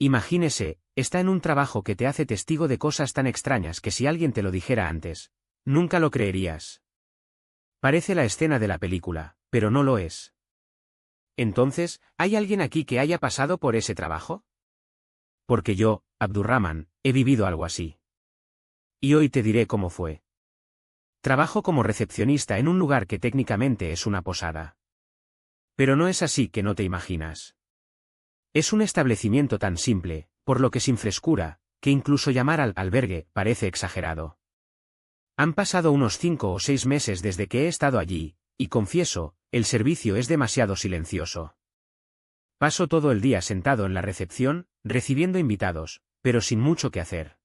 Imagínese, está en un trabajo que te hace testigo de cosas tan extrañas que si alguien te lo dijera antes, nunca lo creerías. Parece la escena de la película, pero no lo es. Entonces, ¿hay alguien aquí que haya pasado por ese trabajo? Porque yo, Abdurrahman, he vivido algo así. Y hoy te diré cómo fue. Trabajo como recepcionista en un lugar que técnicamente es una posada. Pero no es así que no te imaginas. Es un establecimiento tan simple, por lo que sin frescura, que incluso llamar al albergue parece exagerado. Han pasado unos 5 o 6 meses desde que he estado allí, y confieso, el servicio es demasiado silencioso. Paso todo el día sentado en la recepción, recibiendo invitados, pero sin mucho que hacer.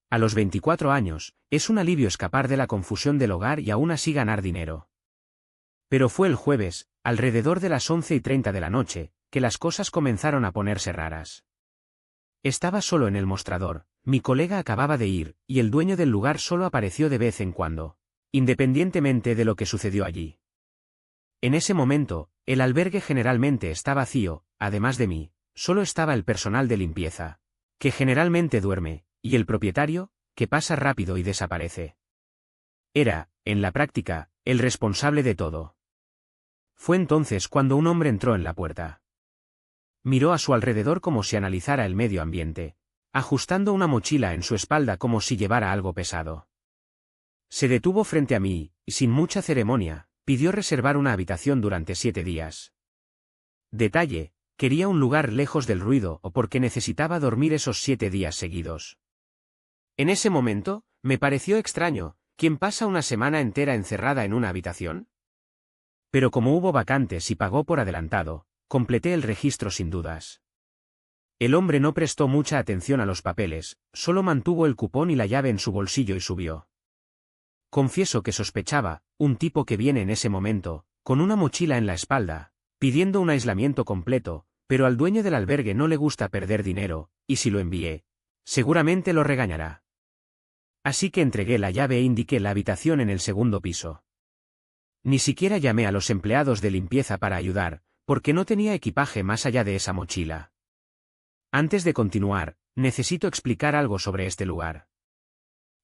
A los 24 años, es un alivio escapar de la confusión del hogar y aún así ganar dinero. Pero fue el jueves, alrededor de las 11:30 de la noche, que las cosas comenzaron a ponerse raras. Estaba solo en el mostrador, mi colega acababa de ir, y el dueño del lugar solo apareció de vez en cuando, independientemente de lo que sucedió allí. En ese momento, el albergue generalmente está vacío, además de mí, solo estaba el personal de limpieza, que generalmente duerme, y el propietario, que pasa rápido y desaparece. Era, en la práctica, el responsable de todo. Fue entonces cuando un hombre entró en la puerta. Miró a su alrededor como si analizara el medio ambiente, ajustando una mochila en su espalda como si llevara algo pesado. Se detuvo frente a mí, y sin mucha ceremonia, pidió reservar una habitación durante 7 días. Detalle, quería un lugar lejos del ruido o porque necesitaba dormir esos 7 días seguidos. En ese momento, me pareció extraño, ¿quién pasa una semana entera encerrada en una habitación? Pero como hubo vacantes y pagó por adelantado, completé el registro sin dudas. El hombre no prestó mucha atención a los papeles, solo mantuvo el cupón y la llave en su bolsillo y subió. Confieso que sospechaba, un tipo que viene en ese momento, con una mochila en la espalda, pidiendo un aislamiento completo, pero al dueño del albergue no le gusta perder dinero, y si lo envié, seguramente lo regañará. Así que entregué la llave e indiqué la habitación en el segundo piso. Ni siquiera llamé a los empleados de limpieza para ayudar, porque no tenía equipaje más allá de esa mochila. Antes de continuar, necesito explicar algo sobre este lugar.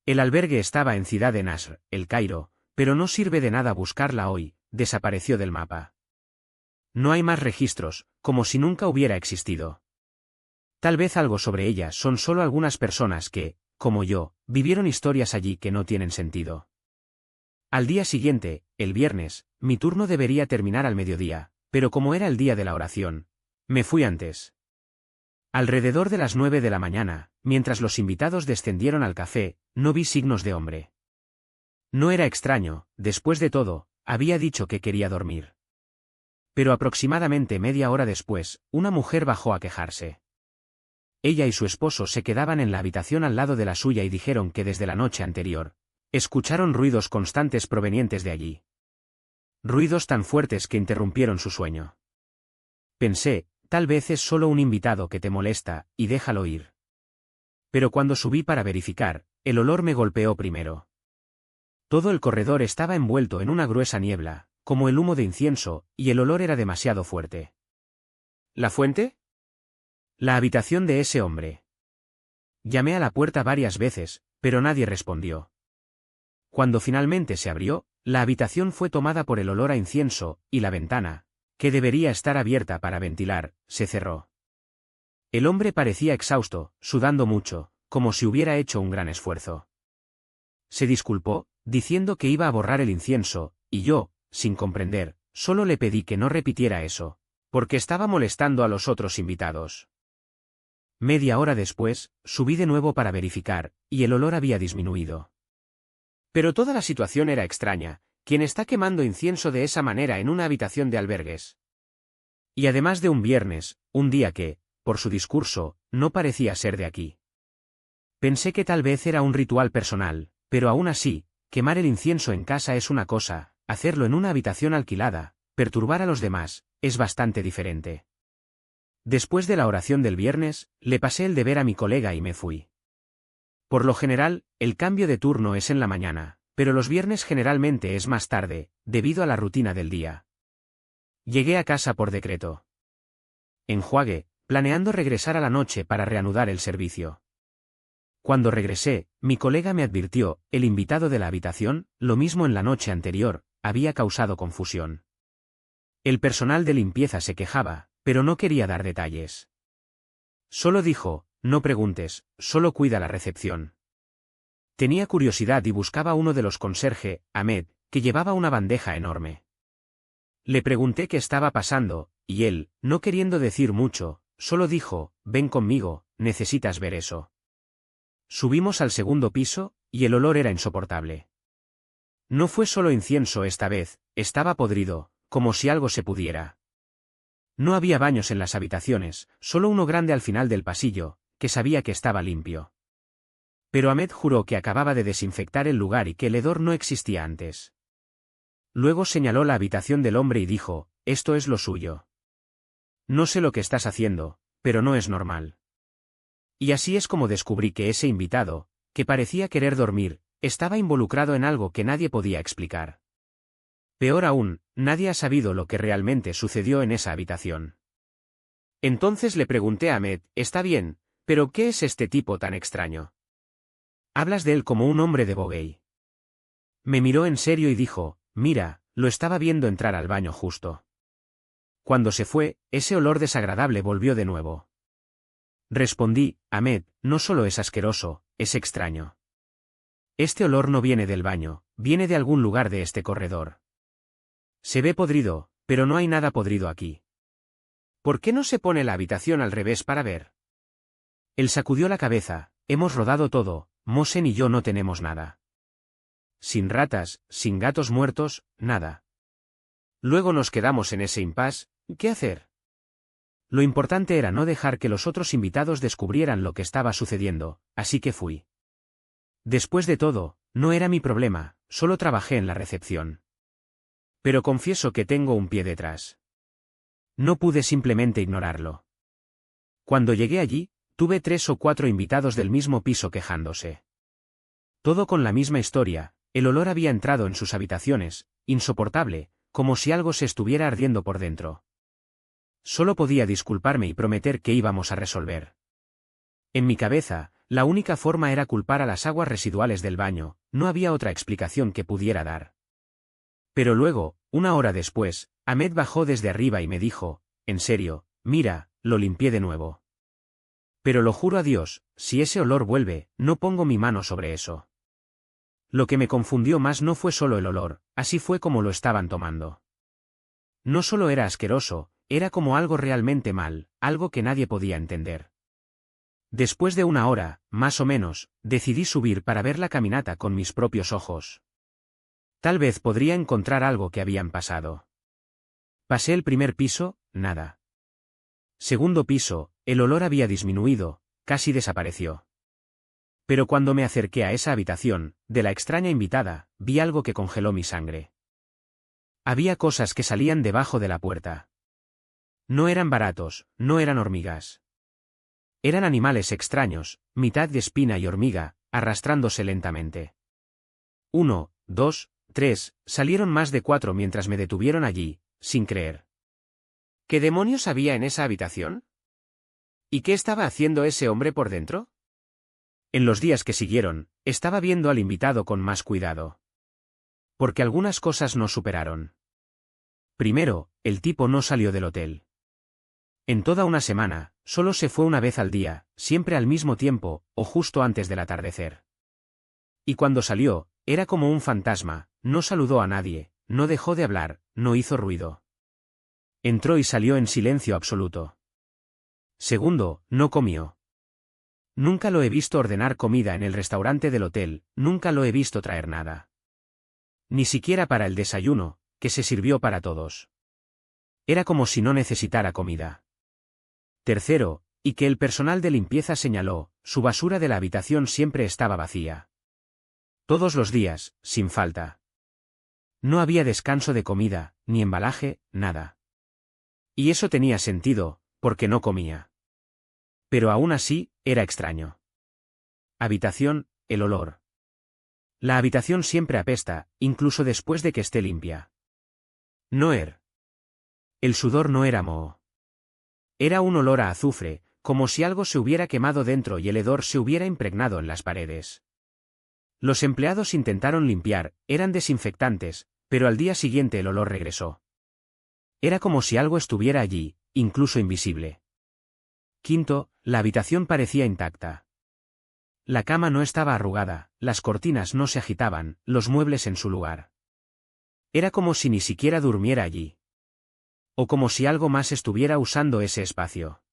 El albergue estaba en Ciudad de Nasr, El Cairo, pero no sirve de nada buscarla hoy, desapareció del mapa. No hay más registros, como si nunca hubiera existido. Tal vez algo sobre ella son solo algunas personas que, como yo, vivieron historias allí que no tienen sentido. Al día siguiente, el viernes, mi turno debería terminar al mediodía, pero como era el día de la oración, me fui antes. Alrededor de las 9 de la mañana, mientras los invitados descendieron al café, no vi signos de hombre. No era extraño, después de todo, había dicho que quería dormir. Pero aproximadamente media hora después, una mujer bajó a quejarse. Ella y su esposo se quedaban en la habitación al lado de la suya y dijeron que desde la noche anterior, escucharon ruidos constantes provenientes de allí. Ruidos tan fuertes que interrumpieron su sueño. Pensé, tal vez es solo un invitado que te molesta, y déjalo ir. Pero cuando subí para verificar, el olor me golpeó primero. Todo el corredor estaba envuelto en una gruesa niebla, como el humo de incienso, y el olor era demasiado fuerte. ¿La fuente? La habitación de ese hombre. Llamé a la puerta varias veces, pero nadie respondió. Cuando finalmente se abrió, la habitación fue tomada por el olor a incienso, y la ventana, que debería estar abierta para ventilar, se cerró. El hombre parecía exhausto, sudando mucho, como si hubiera hecho un gran esfuerzo. Se disculpó, diciendo que iba a borrar el incienso, y yo, sin comprender, solo le pedí que no repitiera eso, porque estaba molestando a los otros invitados. Media hora después, subí de nuevo para verificar, y el olor había disminuido. Pero toda la situación era extraña. ¿Quién está quemando incienso de esa manera en una habitación de albergues? Y además de un viernes, un día que, por su discurso, no parecía ser de aquí. Pensé que tal vez era un ritual personal, pero aún así, quemar el incienso en casa es una cosa, hacerlo en una habitación alquilada, perturbar a los demás, es bastante diferente. Después de la oración del viernes, le pasé el deber a mi colega y me fui. Por lo general, el cambio de turno es en la mañana, pero los viernes generalmente es más tarde, debido a la rutina del día. Llegué a casa por decreto. Enjuague, planeando regresar a la noche para reanudar el servicio. Cuando regresé, mi colega me advirtió, el invitado de la habitación, lo mismo en la noche anterior, había causado confusión. El personal de limpieza se quejaba, pero no quería dar detalles. Solo dijo, no preguntes, solo cuida la recepción. Tenía curiosidad y buscaba a uno de los conserje, Ahmed, que llevaba una bandeja enorme. Le pregunté qué estaba pasando, y él, no queriendo decir mucho, solo dijo, ven conmigo, necesitas ver eso. Subimos al segundo piso, y el olor era insoportable. No fue solo incienso esta vez, estaba podrido, como si algo se pudiera. No había baños en las habitaciones, solo uno grande al final del pasillo, que sabía que estaba limpio. Pero Ahmed juró que acababa de desinfectar el lugar y que el hedor no existía antes. Luego señaló la habitación del hombre y dijo, esto es lo suyo. No sé lo que estás haciendo, pero no es normal. Y así es como descubrí que ese invitado, que parecía querer dormir, estaba involucrado en algo que nadie podía explicar. Peor aún, nadie ha sabido lo que realmente sucedió en esa habitación. Entonces le pregunté a Ahmed, está bien, pero ¿qué es este tipo tan extraño? Hablas de él como un hombre de Bogey. Me miró en serio y dijo, mira, lo estaba viendo entrar al baño justo. Cuando se fue, ese olor desagradable volvió de nuevo. Respondí, Ahmed, no solo es asqueroso, es extraño. Este olor no viene del baño, viene de algún lugar de este corredor. Se ve podrido, pero no hay nada podrido aquí. ¿Por qué no se pone la habitación al revés para ver? Él sacudió la cabeza, hemos rodado todo, Mosen y yo no tenemos nada. Sin ratas, sin gatos muertos, nada. Luego nos quedamos en ese impasse, ¿qué hacer? Lo importante era no dejar que los otros invitados descubrieran lo que estaba sucediendo, así que fui. Después de todo, no era mi problema, solo trabajé en la recepción. Pero confieso que tengo un pie detrás. No pude simplemente ignorarlo. Cuando llegué allí, tuve 3 o 4 invitados del mismo piso quejándose. Todo con la misma historia, el olor había entrado en sus habitaciones, insoportable, como si algo se estuviera ardiendo por dentro. Solo podía disculparme y prometer que íbamos a resolver. En mi cabeza, la única forma era culpar a las aguas residuales del baño, no había otra explicación que pudiera dar. Pero luego, una hora después, Ahmed bajó desde arriba y me dijo, en serio, mira, lo limpié de nuevo. Pero lo juro a Dios, si ese olor vuelve, no pongo mi mano sobre eso. Lo que me confundió más no fue solo el olor, así fue como lo estaban tomando. No solo era asqueroso, era como algo realmente mal, algo que nadie podía entender. Después de una hora, más o menos, decidí subir para ver la caminata con mis propios ojos. Tal vez podría encontrar algo que habían pasado. Pasé el primer piso, nada. Segundo piso, el olor había disminuido, casi desapareció. Pero cuando me acerqué a esa habitación, de la extraña invitada, vi algo que congeló mi sangre. Había cosas que salían debajo de la puerta. No eran baratos, no eran hormigas. Eran animales extraños, mitad de espina y hormiga, arrastrándose lentamente. 1, 2, 3, salieron más de 4 mientras me detuvieron allí, sin creer. ¿Qué demonios había en esa habitación? ¿Y qué estaba haciendo ese hombre por dentro? En los días que siguieron, estaba viendo al invitado con más cuidado. Porque algunas cosas no superaron. Primero, el tipo no salió del hotel. En toda una semana, solo se fue una vez al día, siempre al mismo tiempo, o justo antes del atardecer. Y cuando salió, era como un fantasma, no saludó a nadie, no dejó de hablar, no hizo ruido. Entró y salió en silencio absoluto. Segundo, no comió. Nunca lo he visto ordenar comida en el restaurante del hotel, nunca lo he visto traer nada. Ni siquiera para el desayuno, que se sirvió para todos. Era como si no necesitara comida. Tercero, y que el personal de limpieza señaló, su basura de la habitación siempre estaba vacía. Todos los días, sin falta. No había descanso de comida, ni embalaje, nada. Y eso tenía sentido, porque no comía. Pero aún así, era extraño. Habitación, el olor. La habitación siempre apesta, incluso después de que esté limpia. Noer. El sudor no era moho. Era un olor a azufre, como si algo se hubiera quemado dentro y el hedor se hubiera impregnado en las paredes. Los empleados intentaron limpiar, eran desinfectantes, pero al día siguiente el olor regresó. Era como si algo estuviera allí, incluso invisible. Quinto, la habitación parecía intacta. La cama no estaba arrugada, las cortinas no se agitaban, los muebles en su lugar. Era como si ni siquiera durmiera allí. O como si algo más estuviera usando ese espacio.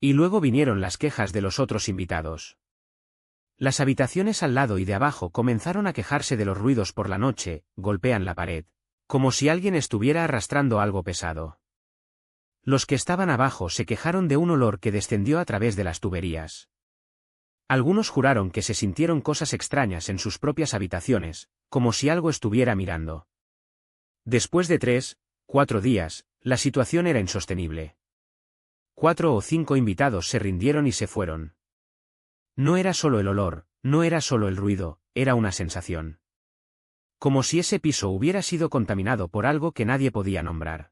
Y luego vinieron las quejas de los otros invitados. Las habitaciones al lado y de abajo comenzaron a quejarse de los ruidos por la noche, golpean la pared. Como si alguien estuviera arrastrando algo pesado. Los que estaban abajo se quejaron de un olor que descendió a través de las tuberías. Algunos juraron que se sintieron cosas extrañas en sus propias habitaciones, como si algo estuviera mirando. Después de 3, 4 días, la situación era insostenible. 4 o 5 invitados se rindieron y se fueron. No era solo el olor, no era solo el ruido, era una sensación. Como si ese piso hubiera sido contaminado por algo que nadie podía nombrar.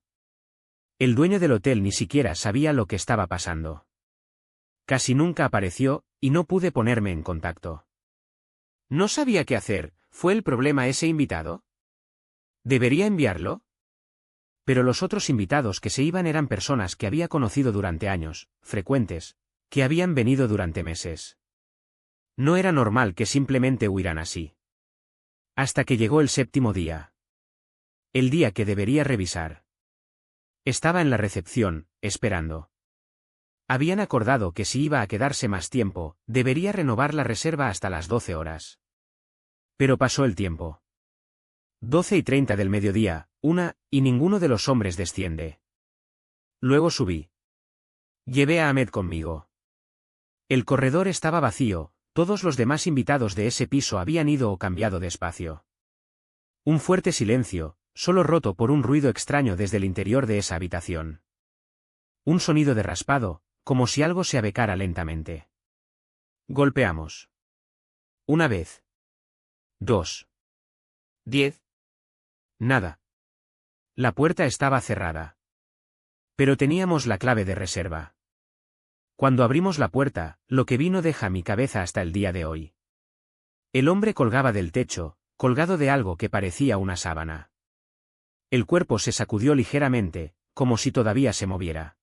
El dueño del hotel ni siquiera sabía lo que estaba pasando. Casi nunca apareció, y no pude ponerme en contacto. No sabía qué hacer, ¿fue el problema ese invitado? ¿Debería enviarlo? Pero los otros invitados que se iban eran personas que había conocido durante años, frecuentes, que habían venido durante meses. No era normal que simplemente huyeran así. Hasta que llegó el 7º día. El día que debería revisar. Estaba en la recepción, esperando. Habían acordado que si iba a quedarse más tiempo, debería renovar la reserva hasta las 12 horas. Pero pasó el tiempo. 12:30 del mediodía, 1, y ninguno de los hombres desciende. Luego subí. Llevé a Ahmed conmigo. El corredor estaba vacío. Todos los demás invitados de ese piso habían ido o cambiado de espacio. Un fuerte silencio, solo roto por un ruido extraño desde el interior de esa habitación. Un sonido de raspado, como si algo se abecara lentamente. Golpeamos. 1 vez. 2. 10. Nada. La puerta estaba cerrada. Pero teníamos la clave de reserva. Cuando abrimos la puerta, lo que vino deja mi cabeza hasta el día de hoy. El hombre colgaba del techo, colgado de algo que parecía una sábana. El cuerpo se sacudió ligeramente, como si todavía se moviera.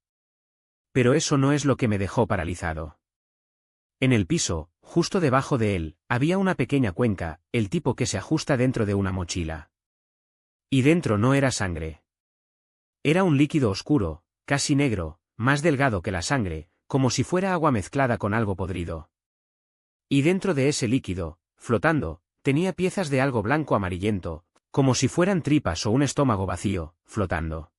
Pero eso no es lo que me dejó paralizado. En el piso, justo debajo de él, había una pequeña cuenca, el tipo que se ajusta dentro de una mochila. Y dentro no era sangre. Era un líquido oscuro, casi negro, más delgado que la sangre, como si fuera agua mezclada con algo podrido. Y dentro de ese líquido, flotando, tenía piezas de algo blanco amarillento, como si fueran tripas o un estómago vacío, flotando.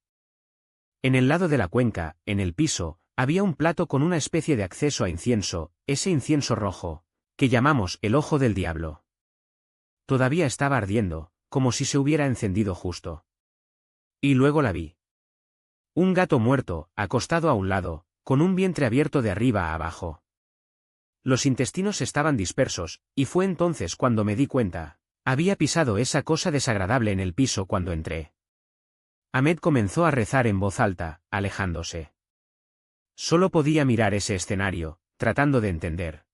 En el lado de la cuenca, en el piso, había un plato con una especie de acceso a incienso, ese incienso rojo, que llamamos el ojo del diablo. Todavía estaba ardiendo, como si se hubiera encendido justo. Y luego la vi. Un gato muerto, acostado a un lado, con un vientre abierto de arriba a abajo. Los intestinos estaban dispersos, y fue entonces cuando me di cuenta. Había pisado esa cosa desagradable en el piso cuando entré. Ahmed comenzó a rezar en voz alta, alejándose. Solo podía mirar ese escenario, tratando de entender.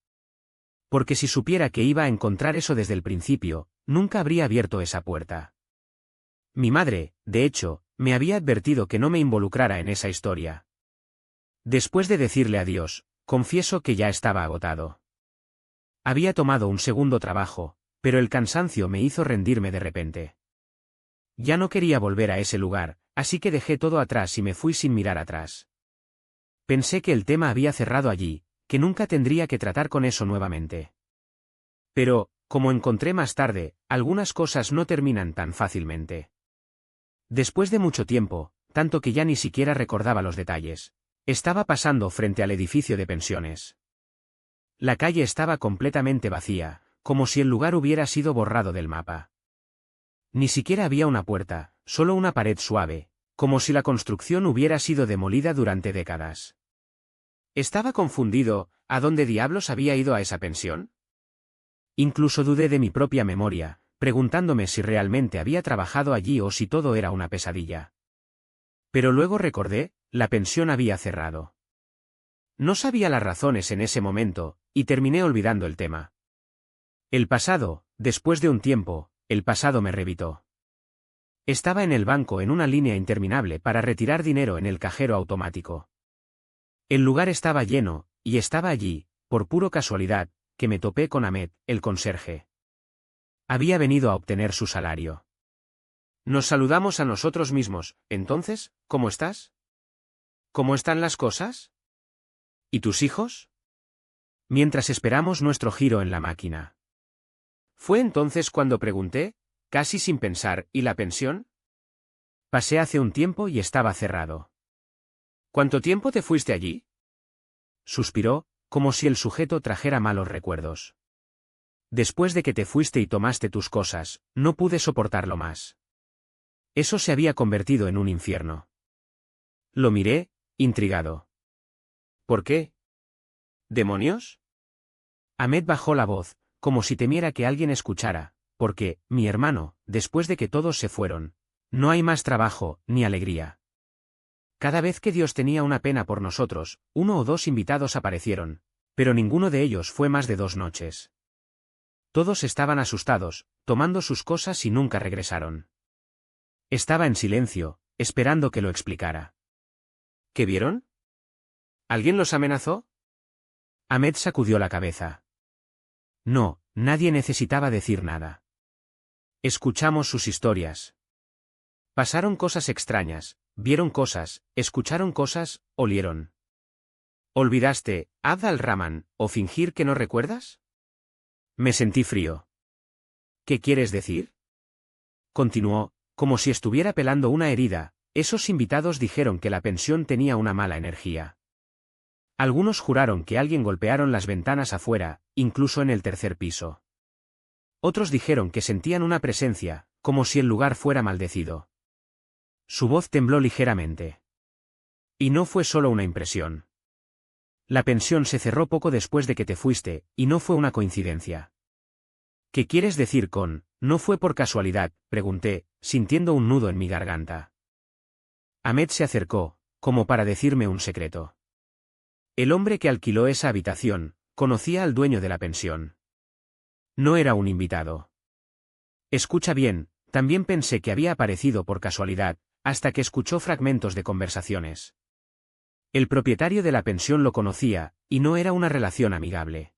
Porque si supiera que iba a encontrar eso desde el principio, nunca habría abierto esa puerta. Mi madre, de hecho, me había advertido que no me involucrara en esa historia. Después de decirle adiós, confieso que ya estaba agotado. Había tomado un segundo trabajo, pero el cansancio me hizo rendirme de repente. Ya no quería volver a ese lugar, así que dejé todo atrás y me fui sin mirar atrás. Pensé que el tema había cerrado allí, que nunca tendría que tratar con eso nuevamente. Pero, como encontré más tarde, algunas cosas no terminan tan fácilmente. Después de mucho tiempo, tanto que ya ni siquiera recordaba los detalles, estaba pasando frente al edificio de pensiones. La calle estaba completamente vacía, como si el lugar hubiera sido borrado del mapa. Ni siquiera había una puerta, solo una pared suave, como si la construcción hubiera sido demolida durante décadas. Estaba confundido, ¿a dónde diablos había ido a esa pensión? Incluso dudé de mi propia memoria, preguntándome si realmente había trabajado allí o si todo era una pesadilla. Pero luego recordé, la pensión había cerrado. No sabía las razones en ese momento, y terminé olvidando el tema. El pasado, después de un tiempo, el pasado me revitó. Estaba en el banco en una línea interminable para retirar dinero en el cajero automático. El lugar estaba lleno, y estaba allí, por puro casualidad, que me topé con Ahmed, el conserje. Había venido a obtener su salario. Nos saludamos a nosotros mismos. Entonces, ¿cómo estás? ¿Cómo están las cosas? ¿Y tus hijos? Mientras esperamos nuestro giro en la máquina. Fue entonces cuando pregunté, casi sin pensar, ¿y la pensión? Pasé hace un tiempo y estaba cerrado. ¿Cuánto tiempo te fuiste allí? Suspiró, como si el sujeto trajera malos recuerdos. Después de que te fuiste y tomaste tus cosas, no pude soportarlo más. Eso se había convertido en un infierno. Lo miré, intrigado. ¿Por qué? ¿Demonios? Ahmed bajó la voz, como si temiera que alguien escuchara, porque, mi hermano, después de que todos se fueron, no hay más trabajo, ni alegría. Cada vez que Dios tenía una pena por nosotros, 1 o 2 invitados aparecieron, pero ninguno de ellos fue más de 2 noches. Todos estaban asustados, tomando sus cosas y nunca regresaron. Estaba en silencio, esperando que lo explicara. ¿Qué vieron? ¿Alguien los amenazó? Ahmed sacudió la cabeza. No, nadie necesitaba decir nada. Escuchamos sus historias. Pasaron cosas extrañas, vieron cosas, escucharon cosas, olieron. ¿Olvidaste, Abd al-Rahman, o fingir que no recuerdas? Me sentí frío. ¿Qué quieres decir? Continuó, como si estuviera pelando una herida. Esos invitados dijeron que la pensión tenía una mala energía. Algunos juraron que alguien golpearon las ventanas afuera, incluso en el 3er piso. Otros dijeron que sentían una presencia, como si el lugar fuera maldecido. Su voz tembló ligeramente. Y no fue solo una impresión. La pensión se cerró poco después de que te fuiste, y no fue una coincidencia. ¿Qué quieres decir con, no fue por casualidad?, pregunté, sintiendo un nudo en mi garganta. Ahmed se acercó, como para decirme un secreto. El hombre que alquiló esa habitación, conocía al dueño de la pensión. No era un invitado. Escucha bien, también pensé que había aparecido por casualidad, hasta que escuchó fragmentos de conversaciones. El propietario de la pensión lo conocía, y no era una relación amigable.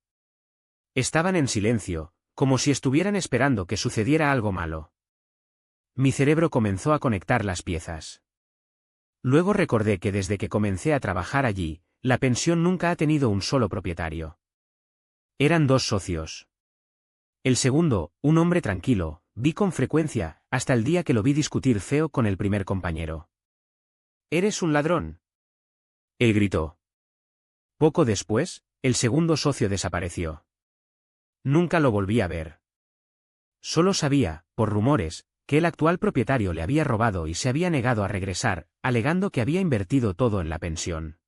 Estaban en silencio, como si estuvieran esperando que sucediera algo malo. Mi cerebro comenzó a conectar las piezas. Luego recordé que desde que comencé a trabajar allí, la pensión nunca ha tenido un solo propietario. Eran 2 socios. El segundo, un hombre tranquilo, vi con frecuencia, hasta el día que lo vi discutir feo con el primer compañero. «¿Eres un ladrón?», él gritó. Poco después, el segundo socio desapareció. Nunca lo volví a ver. Solo sabía, por rumores, que el actual propietario le había robado y se había negado a regresar, alegando que había invertido todo en la pensión.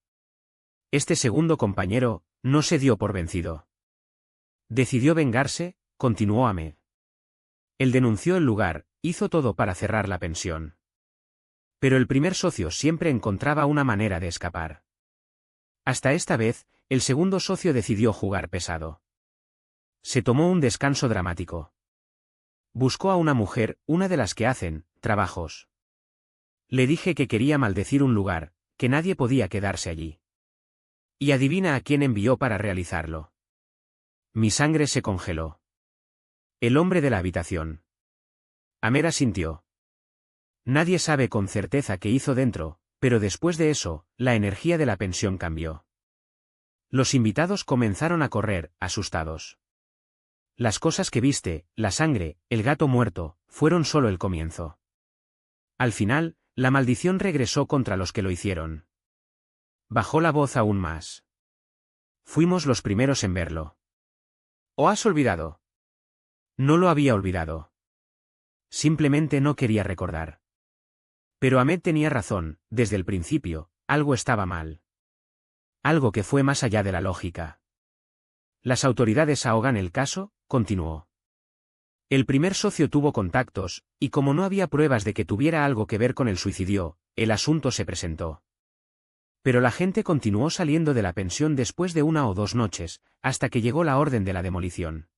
Este segundo compañero, no se dio por vencido. Decidió vengarse, continuó Ahmed. Él denunció el lugar, hizo todo para cerrar la pensión. Pero el primer socio siempre encontraba una manera de escapar. Hasta esta vez, el segundo socio decidió jugar pesado. Se tomó un descanso dramático. Buscó a una mujer, una de las que hacen trabajos. Le dije que quería maldecir un lugar, que nadie podía quedarse allí. Y adivina a quién envió para realizarlo. Mi sangre se congeló. El hombre de la habitación. Ahmed asintió. Nadie sabe con certeza qué hizo dentro, pero después de eso, la energía de la pensión cambió. Los invitados comenzaron a correr, asustados. Las cosas que viste, la sangre, el gato muerto, fueron solo el comienzo. Al final, la maldición regresó contra los que lo hicieron. Bajó la voz aún más. Fuimos los primeros en verlo. ¿O has olvidado? No lo había olvidado. Simplemente no quería recordar. Pero Ahmed tenía razón, desde el principio, algo estaba mal. Algo que fue más allá de la lógica. Las autoridades ahogan el caso, continuó. El primer socio tuvo contactos, y como no había pruebas de que tuviera algo que ver con el suicidio, el asunto se presentó. Pero la gente continuó saliendo de la pensión después de 1 o 2 noches, hasta que llegó la orden de la demolición.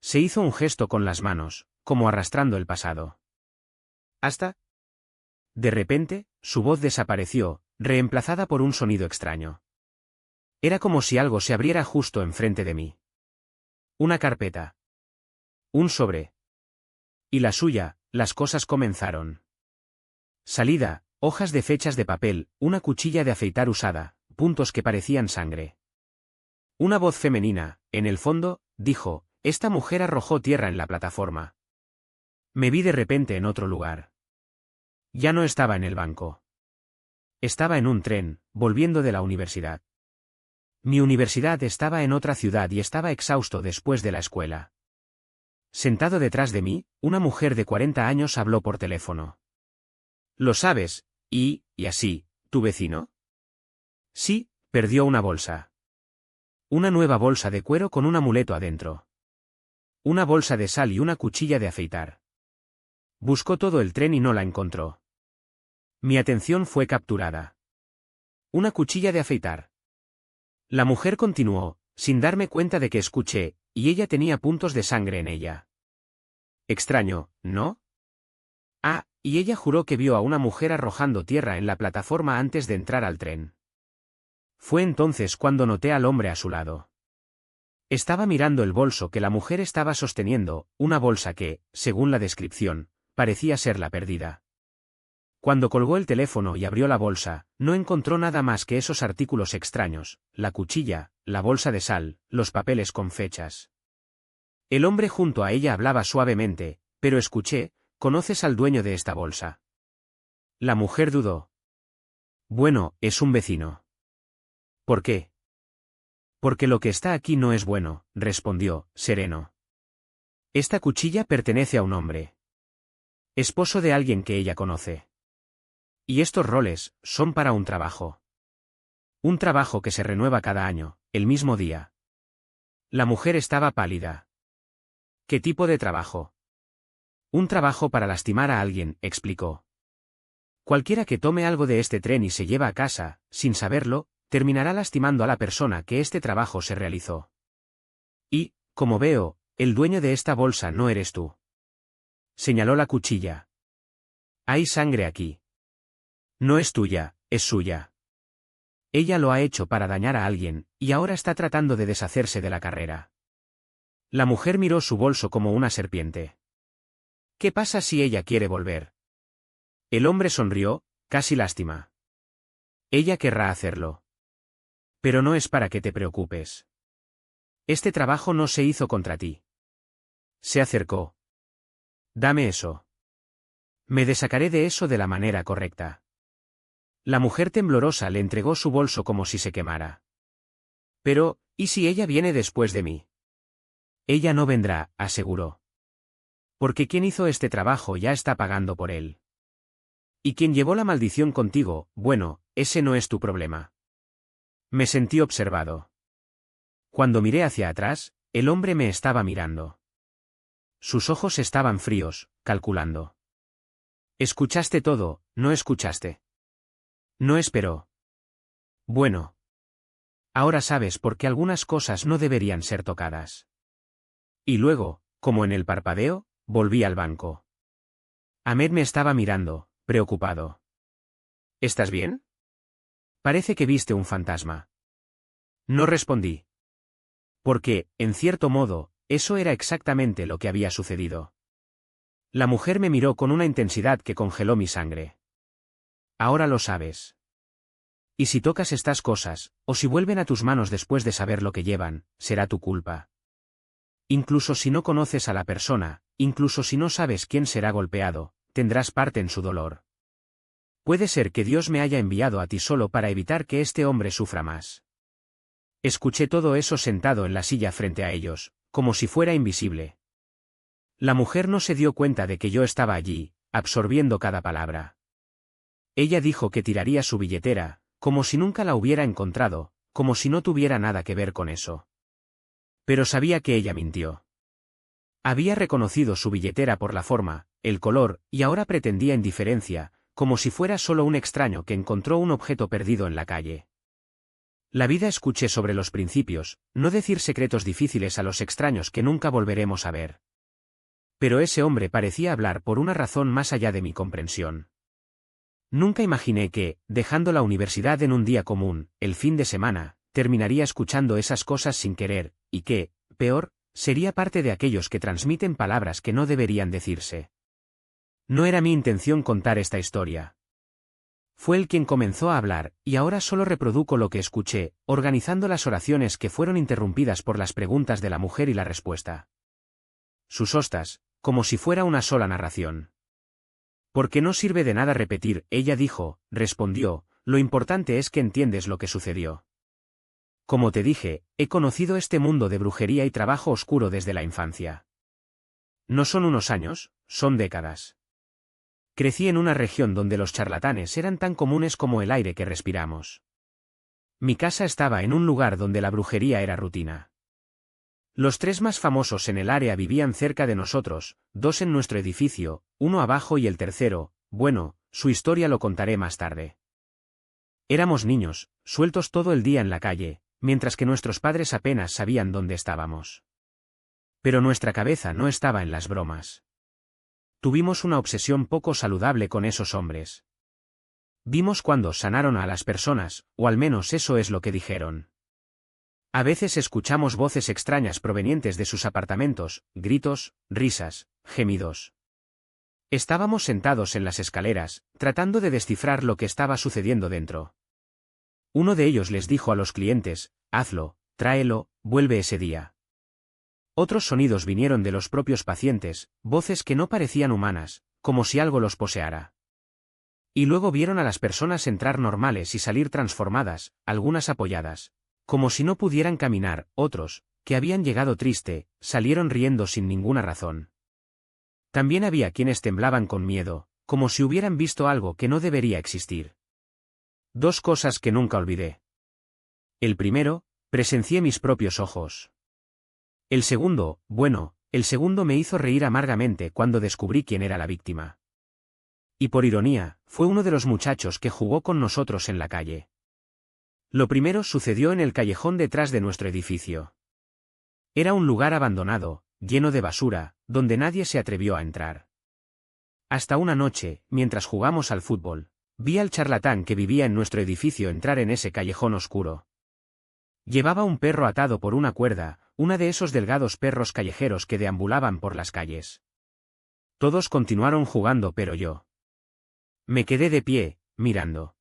Se hizo un gesto con las manos, como arrastrando el pasado. Hasta... De repente, su voz desapareció, reemplazada por un sonido extraño. Era como si algo se abriera justo enfrente de mí. Una carpeta. Un sobre. Y la suya, las cosas comenzaron. Salida, hojas de fechas de papel, una cuchilla de afeitar usada, puntos que parecían sangre. Una voz femenina, en el fondo, dijo, esta mujer arrojó tierra en la plataforma. Me vi de repente en otro lugar. Ya no estaba en el banco. Estaba en un tren, volviendo de la universidad. Mi universidad estaba en otra ciudad y estaba exhausto después de la escuela. Sentado detrás de mí, una mujer de 40 años habló por teléfono. ¿Lo sabes? Y así, ¿tu vecino? Sí, perdió una bolsa. Una nueva bolsa de cuero con un amuleto adentro. Una bolsa de sal y una cuchilla de afeitar. Buscó todo el tren y no la encontró. Mi atención fue capturada. Una cuchilla de afeitar. La mujer continuó, sin darme cuenta de que escuché, y ella tenía puntos de sangre en ella. Extraño, ¿no? Ah, y ella juró que vio a una mujer arrojando tierra en la plataforma antes de entrar al tren. Fue entonces cuando noté al hombre a su lado. Estaba mirando el bolso que la mujer estaba sosteniendo, una bolsa que, según la descripción, parecía ser la perdida. Cuando colgó el teléfono y abrió la bolsa, no encontró nada más que esos artículos extraños, la cuchilla, la bolsa de sal, los papeles con fechas. El hombre junto a ella hablaba suavemente, pero escuché, ¿conoces al dueño de esta bolsa? La mujer dudó. Bueno, es un vecino. ¿Por qué? Porque lo que está aquí no es bueno, respondió, sereno. Esta cuchilla pertenece a un hombre. Esposo de alguien que ella conoce. Y estos roles, son para un trabajo. Un trabajo que se renueva cada año, el mismo día. La mujer estaba pálida. ¿Qué tipo de trabajo? Un trabajo para lastimar a alguien, explicó. Cualquiera que tome algo de este tren y se lleva a casa, sin saberlo, terminará lastimando a la persona que este trabajo se realizó. Y, como veo, el dueño de esta bolsa no eres tú. Señaló la cuchilla. Hay sangre aquí. No es tuya, es suya. Ella lo ha hecho para dañar a alguien, y ahora está tratando de deshacerse de la carrera. La mujer miró su bolso como una serpiente. ¿Qué pasa si ella quiere volver? El hombre sonrió, casi lástima. Ella querrá hacerlo. Pero no es para que te preocupes. Este trabajo no se hizo contra ti. Se acercó. Dame eso. Me desacaré de eso de la manera correcta. La mujer temblorosa le entregó su bolso como si se quemara. Pero, ¿y si ella viene después de mí? Ella no vendrá, aseguró. Porque quien hizo este trabajo ya está pagando por él. Y quien llevó la maldición contigo, bueno, ese no es tu problema. Me sentí observado. Cuando miré hacia atrás, el hombre me estaba mirando. Sus ojos estaban fríos, calculando. Escuchaste todo, ¿no escuchaste? No esperó. Bueno. Ahora sabes por qué algunas cosas no deberían ser tocadas. Y luego, como en el parpadeo, volví al banco. Ahmed me estaba mirando, preocupado. ¿Estás bien? Parece que viste un fantasma. No respondí. Porque, en cierto modo, eso era exactamente lo que había sucedido. La mujer me miró con una intensidad que congeló mi sangre. Ahora lo sabes. Y si tocas estas cosas, o si vuelven a tus manos después de saber lo que llevan, será tu culpa. Incluso si no conoces a la persona, incluso si no sabes quién será golpeado, tendrás parte en su dolor. Puede ser que Dios me haya enviado a ti solo para evitar que este hombre sufra más. Escuché todo eso sentado en la silla frente a ellos, como si fuera invisible. La mujer no se dio cuenta de que yo estaba allí, absorbiendo cada palabra. Ella dijo que tiraría su billetera, como si nunca la hubiera encontrado, como si no tuviera nada que ver con eso. Pero sabía que ella mintió. Había reconocido su billetera por la forma, el color, y ahora pretendía indiferencia, como si fuera solo un extraño que encontró un objeto perdido en la calle. La vida escuché sobre los principios, no decir secretos difíciles a los extraños que nunca volveremos a ver. Pero ese hombre parecía hablar por una razón más allá de mi comprensión. Nunca imaginé que, dejando la universidad en un día común, el fin de semana, terminaría escuchando esas cosas sin querer, y que, peor, sería parte de aquellos que transmiten palabras que no deberían decirse. No era mi intención contar esta historia. Fue él quien comenzó a hablar, y ahora solo reproduzco lo que escuché, organizando las oraciones que fueron interrumpidas por las preguntas de la mujer y la respuesta. Sus hostas, como si fuera una sola narración. Porque no sirve de nada repetir, ella dijo, respondió, lo importante es que entiendes lo que sucedió. Como te dije, he conocido este mundo de brujería y trabajo oscuro desde la infancia. No son unos años, son décadas. Crecí en una región donde los charlatanes eran tan comunes como el aire que respiramos. Mi casa estaba en un lugar donde la brujería era rutina. Los 3 más famosos en el área vivían cerca de nosotros, 2 en nuestro edificio, 1 abajo y el tercero, bueno, su historia lo contaré más tarde. Éramos niños, sueltos todo el día en la calle, mientras que nuestros padres apenas sabían dónde estábamos. Pero nuestra cabeza no estaba en las bromas. Tuvimos una obsesión poco saludable con esos hombres. Vimos cuando sanaron a las personas, o al menos eso es lo que dijeron. A veces escuchamos voces extrañas provenientes de sus apartamentos, gritos, risas, gemidos. Estábamos sentados en las escaleras, tratando de descifrar lo que estaba sucediendo dentro. Uno de ellos les dijo a los clientes, hazlo, tráelo, vuelve ese día. Otros sonidos vinieron de los propios pacientes, voces que no parecían humanas, como si algo los poseara. Y luego vieron a las personas entrar normales y salir transformadas, algunas apoyadas, como si no pudieran caminar, otros, que habían llegado triste, salieron riendo sin ninguna razón. También había quienes temblaban con miedo, como si hubieran visto algo que no debería existir. 2 cosas que nunca olvidé. El primero, presencié mis propios ojos. El segundo me hizo reír amargamente cuando descubrí quién era la víctima. Y por ironía, fue uno de los muchachos que jugó con nosotros en la calle. Lo primero sucedió en el callejón detrás de nuestro edificio. Era un lugar abandonado, lleno de basura, donde nadie se atrevió a entrar. Hasta una noche, mientras jugamos al fútbol, vi al charlatán que vivía en nuestro edificio entrar en ese callejón oscuro. Llevaba un perro atado por una cuerda, uno de esos delgados perros callejeros que deambulaban por las calles. Todos continuaron jugando, pero yo me quedé de pie, mirando.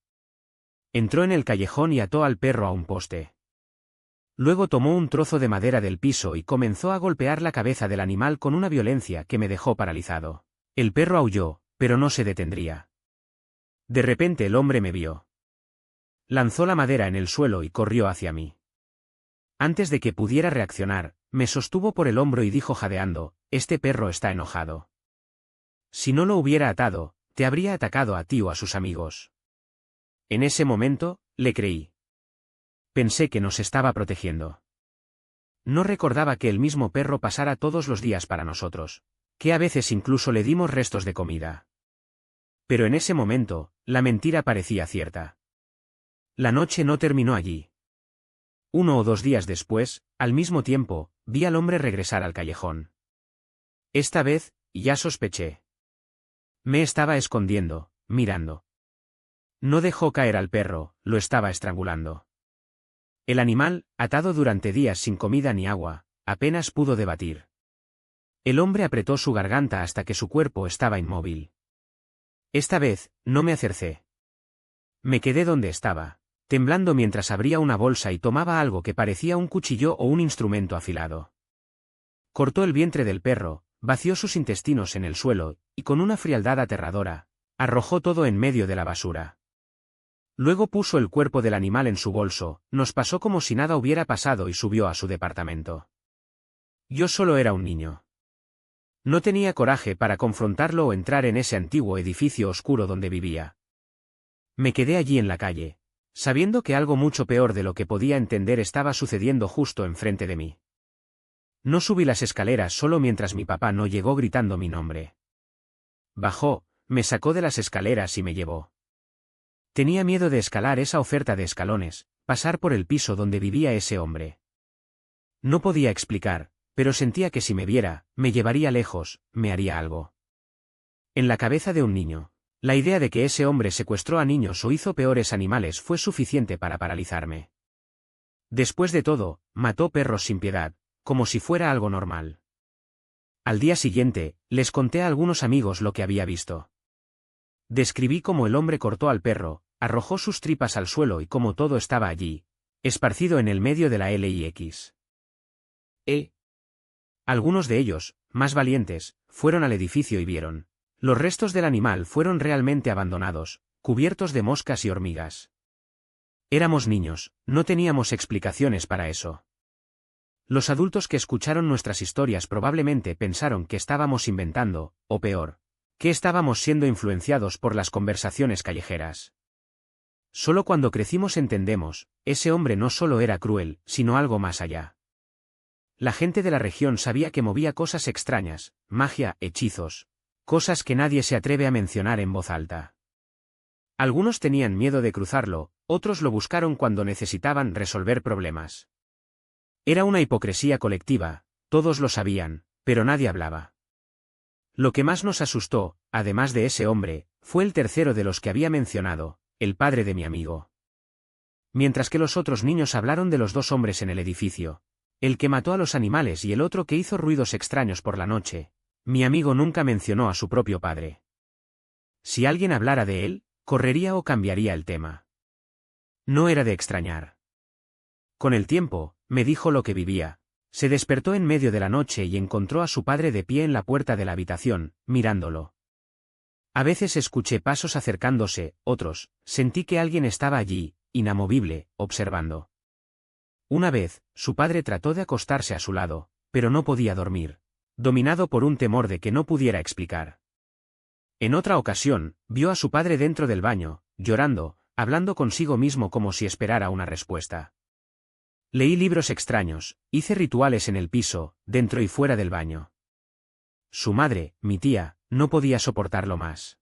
Entró en el callejón y ató al perro a un poste. Luego tomó un trozo de madera del piso y comenzó a golpear la cabeza del animal con una violencia que me dejó paralizado. El perro aulló, pero no se detendría. De repente el hombre me vio. Lanzó la madera en el suelo y corrió hacia mí. Antes de que pudiera reaccionar, me sostuvo por el hombro y dijo jadeando, este perro está enojado. Si no lo hubiera atado, te habría atacado a ti o a sus amigos. En ese momento, le creí. Pensé que nos estaba protegiendo. No recordaba que el mismo perro pasara todos los días para nosotros, que a veces incluso le dimos restos de comida. Pero en ese momento, la mentira parecía cierta. La noche no terminó allí. 1 o 2 días después, al mismo tiempo, vi al hombre regresar al callejón. Esta vez, ya sospeché. Me estaba escondiendo, mirando. No dejó caer al perro, lo estaba estrangulando. El animal, atado durante días sin comida ni agua, apenas pudo debatir. El hombre apretó su garganta hasta que su cuerpo estaba inmóvil. Esta vez, no me acercé. Me quedé donde estaba, temblando mientras abría una bolsa y tomaba algo que parecía un cuchillo o un instrumento afilado. Cortó el vientre del perro, vació sus intestinos en el suelo, y con una frialdad aterradora, arrojó todo en medio de la basura. Luego puso el cuerpo del animal en su bolso, nos pasó como si nada hubiera pasado y subió a su departamento. Yo solo era un niño. No tenía coraje para confrontarlo o entrar en ese antiguo edificio oscuro donde vivía. Me quedé allí en la calle, sabiendo que algo mucho peor de lo que podía entender estaba sucediendo justo enfrente de mí. No subí las escaleras solo mientras mi papá no llegó gritando mi nombre. Bajó, me sacó de las escaleras y me llevó. Tenía miedo de escalar esa oferta de escalones, pasar por el piso donde vivía ese hombre. No podía explicar, pero sentía que si me viera, me llevaría lejos, me haría algo. En la cabeza de un niño, la idea de que ese hombre secuestró a niños o hizo peores animales fue suficiente para paralizarme. Después de todo, mató perros sin piedad, como si fuera algo normal. Al día siguiente, les conté a algunos amigos lo que había visto. Describí cómo el hombre cortó al perro, arrojó sus tripas al suelo y cómo todo estaba allí, esparcido en el medio de la LIX. Algunos de ellos, más valientes, fueron al edificio y vieron. Los restos del animal fueron realmente abandonados, cubiertos de moscas y hormigas. Éramos niños, no teníamos explicaciones para eso. Los adultos que escucharon nuestras historias probablemente pensaron que estábamos inventando, o peor, que estábamos siendo influenciados por las conversaciones callejeras. Solo cuando crecimos entendemos, ese hombre no solo era cruel, sino algo más allá. La gente de la región sabía que movía cosas extrañas, magia, hechizos, cosas que nadie se atreve a mencionar en voz alta. Algunos tenían miedo de cruzarlo, otros lo buscaron cuando necesitaban resolver problemas. Era una hipocresía colectiva, todos lo sabían, pero nadie hablaba. Lo que más nos asustó, además de ese hombre, fue el tercero de los que había mencionado, el padre de mi amigo. Mientras que los otros niños hablaron de los dos hombres en el edificio, el que mató a los animales y el otro que hizo ruidos extraños por la noche, mi amigo nunca mencionó a su propio padre. Si alguien hablara de él, correría o cambiaría el tema. No era de extrañar. Con el tiempo, me dijo lo que vivía. Se despertó en medio de la noche y encontró a su padre de pie en la puerta de la habitación, mirándolo. A veces escuché pasos acercándose, otros, sentí que alguien estaba allí, inamovible, observando. Una vez, su padre trató de acostarse a su lado, pero no podía dormir, dominado por un temor de que no pudiera explicar. En otra ocasión, vio a su padre dentro del baño, llorando, hablando consigo mismo como si esperara una respuesta. Leí libros extraños, hice rituales en el piso, dentro y fuera del baño. Su madre, mi tía, no podía soportarlo más.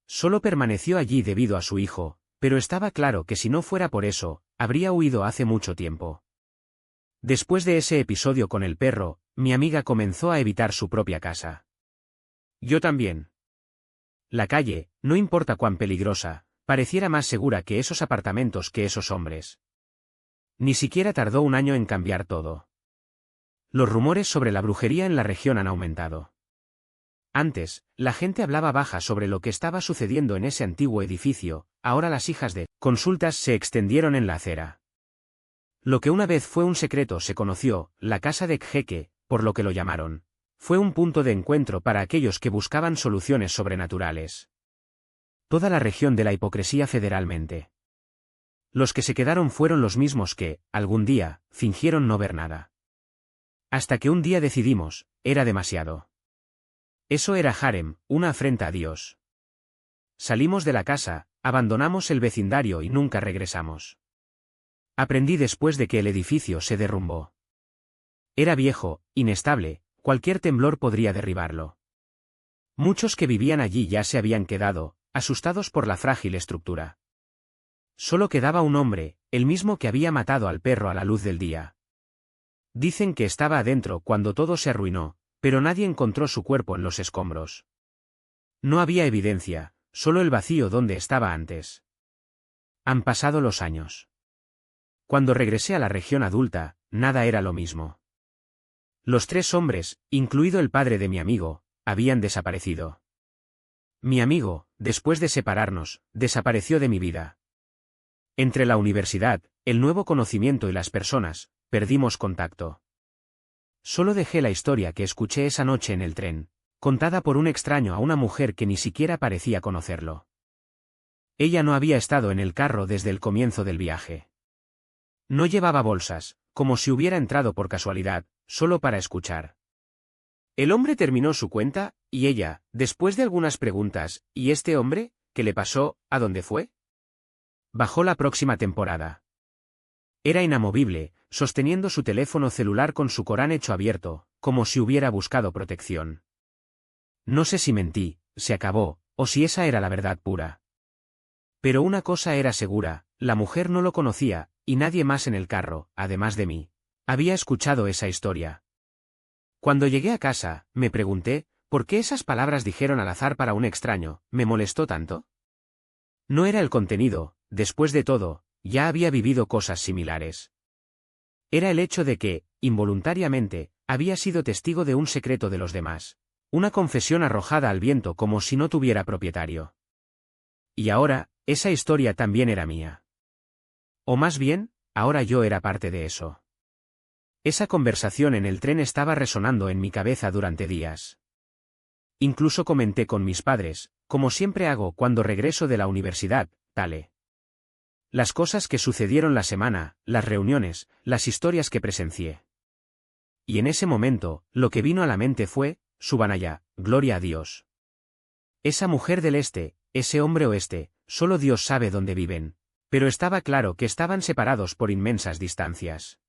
Solo permaneció allí debido a su hijo, pero estaba claro que si no fuera por eso, habría huido hace mucho tiempo. Después de ese episodio con el perro, mi amiga comenzó a evitar su propia casa. Yo también. La calle, no importa cuán peligrosa, pareciera más segura que esos apartamentos que esos hombres. Ni siquiera tardó un año en cambiar todo. Los rumores sobre la brujería en la región han aumentado. Antes, la gente hablaba baja sobre lo que estaba sucediendo en ese antiguo edificio, ahora las hijas de consultas se extendieron en la acera. Lo que una vez fue un secreto se conoció, la casa de Kjeke, por lo que lo llamaron. Fue un punto de encuentro para aquellos que buscaban soluciones sobrenaturales. Toda la región de la hipocresía federalmente. Los que se quedaron fueron los mismos que, algún día, fingieron no ver nada. Hasta que un día decidimos, era demasiado. Eso era Harem, una afrenta a Dios. Salimos de la casa, abandonamos el vecindario y nunca regresamos. Aprendí después de que el edificio se derrumbó. Era viejo, inestable, cualquier temblor podría derribarlo. Muchos que vivían allí ya se habían quedado, asustados por la frágil estructura. Solo quedaba un hombre, el mismo que había matado al perro a la luz del día. Dicen que estaba adentro cuando todo se arruinó, pero nadie encontró su cuerpo en los escombros. No había evidencia, solo el vacío donde estaba antes. Han pasado los años. Cuando regresé a la región adulta, nada era lo mismo. Los tres hombres, incluido el padre de mi amigo, habían desaparecido. Mi amigo, después de separarnos, desapareció de mi vida. Entre la universidad, el nuevo conocimiento y las personas, perdimos contacto. Solo dejé la historia que escuché esa noche en el tren, contada por un extraño a una mujer que ni siquiera parecía conocerlo. Ella no había estado en el carro desde el comienzo del viaje. No llevaba bolsas, como si hubiera entrado por casualidad, solo para escuchar. El hombre terminó su cuenta, y ella, después de algunas preguntas, ¿y este hombre? ¿Qué le pasó? ¿A dónde fue? Bajó la próxima temporada. Era inamovible, sosteniendo su teléfono celular con su Corán hecho abierto, como si hubiera buscado protección. No sé si mentí, se acabó, o si esa era la verdad pura. Pero una cosa era segura, la mujer no lo conocía, y nadie más en el carro, además de mí, había escuchado esa historia. Cuando llegué a casa, me pregunté, ¿por qué esas palabras dijeron al azar para un extraño, me molestó tanto? No era el contenido, después de todo, ya había vivido cosas similares. Era el hecho de que, involuntariamente, había sido testigo de un secreto de los demás. Una confesión arrojada al viento como si no tuviera propietario. Y ahora, esa historia también era mía. O más bien, ahora yo era parte de eso. Esa conversación en el tren estaba resonando en mi cabeza durante días. Incluso comenté con mis padres, como siempre hago cuando regreso de la universidad, Tale. Las cosas que sucedieron la semana, las reuniones, las historias que presencié. Y en ese momento, lo que vino a la mente fue, Subhanallah, gloria a Dios. Esa mujer del este, ese hombre oeste, solo Dios sabe dónde viven, pero estaba claro que estaban separados por inmensas distancias.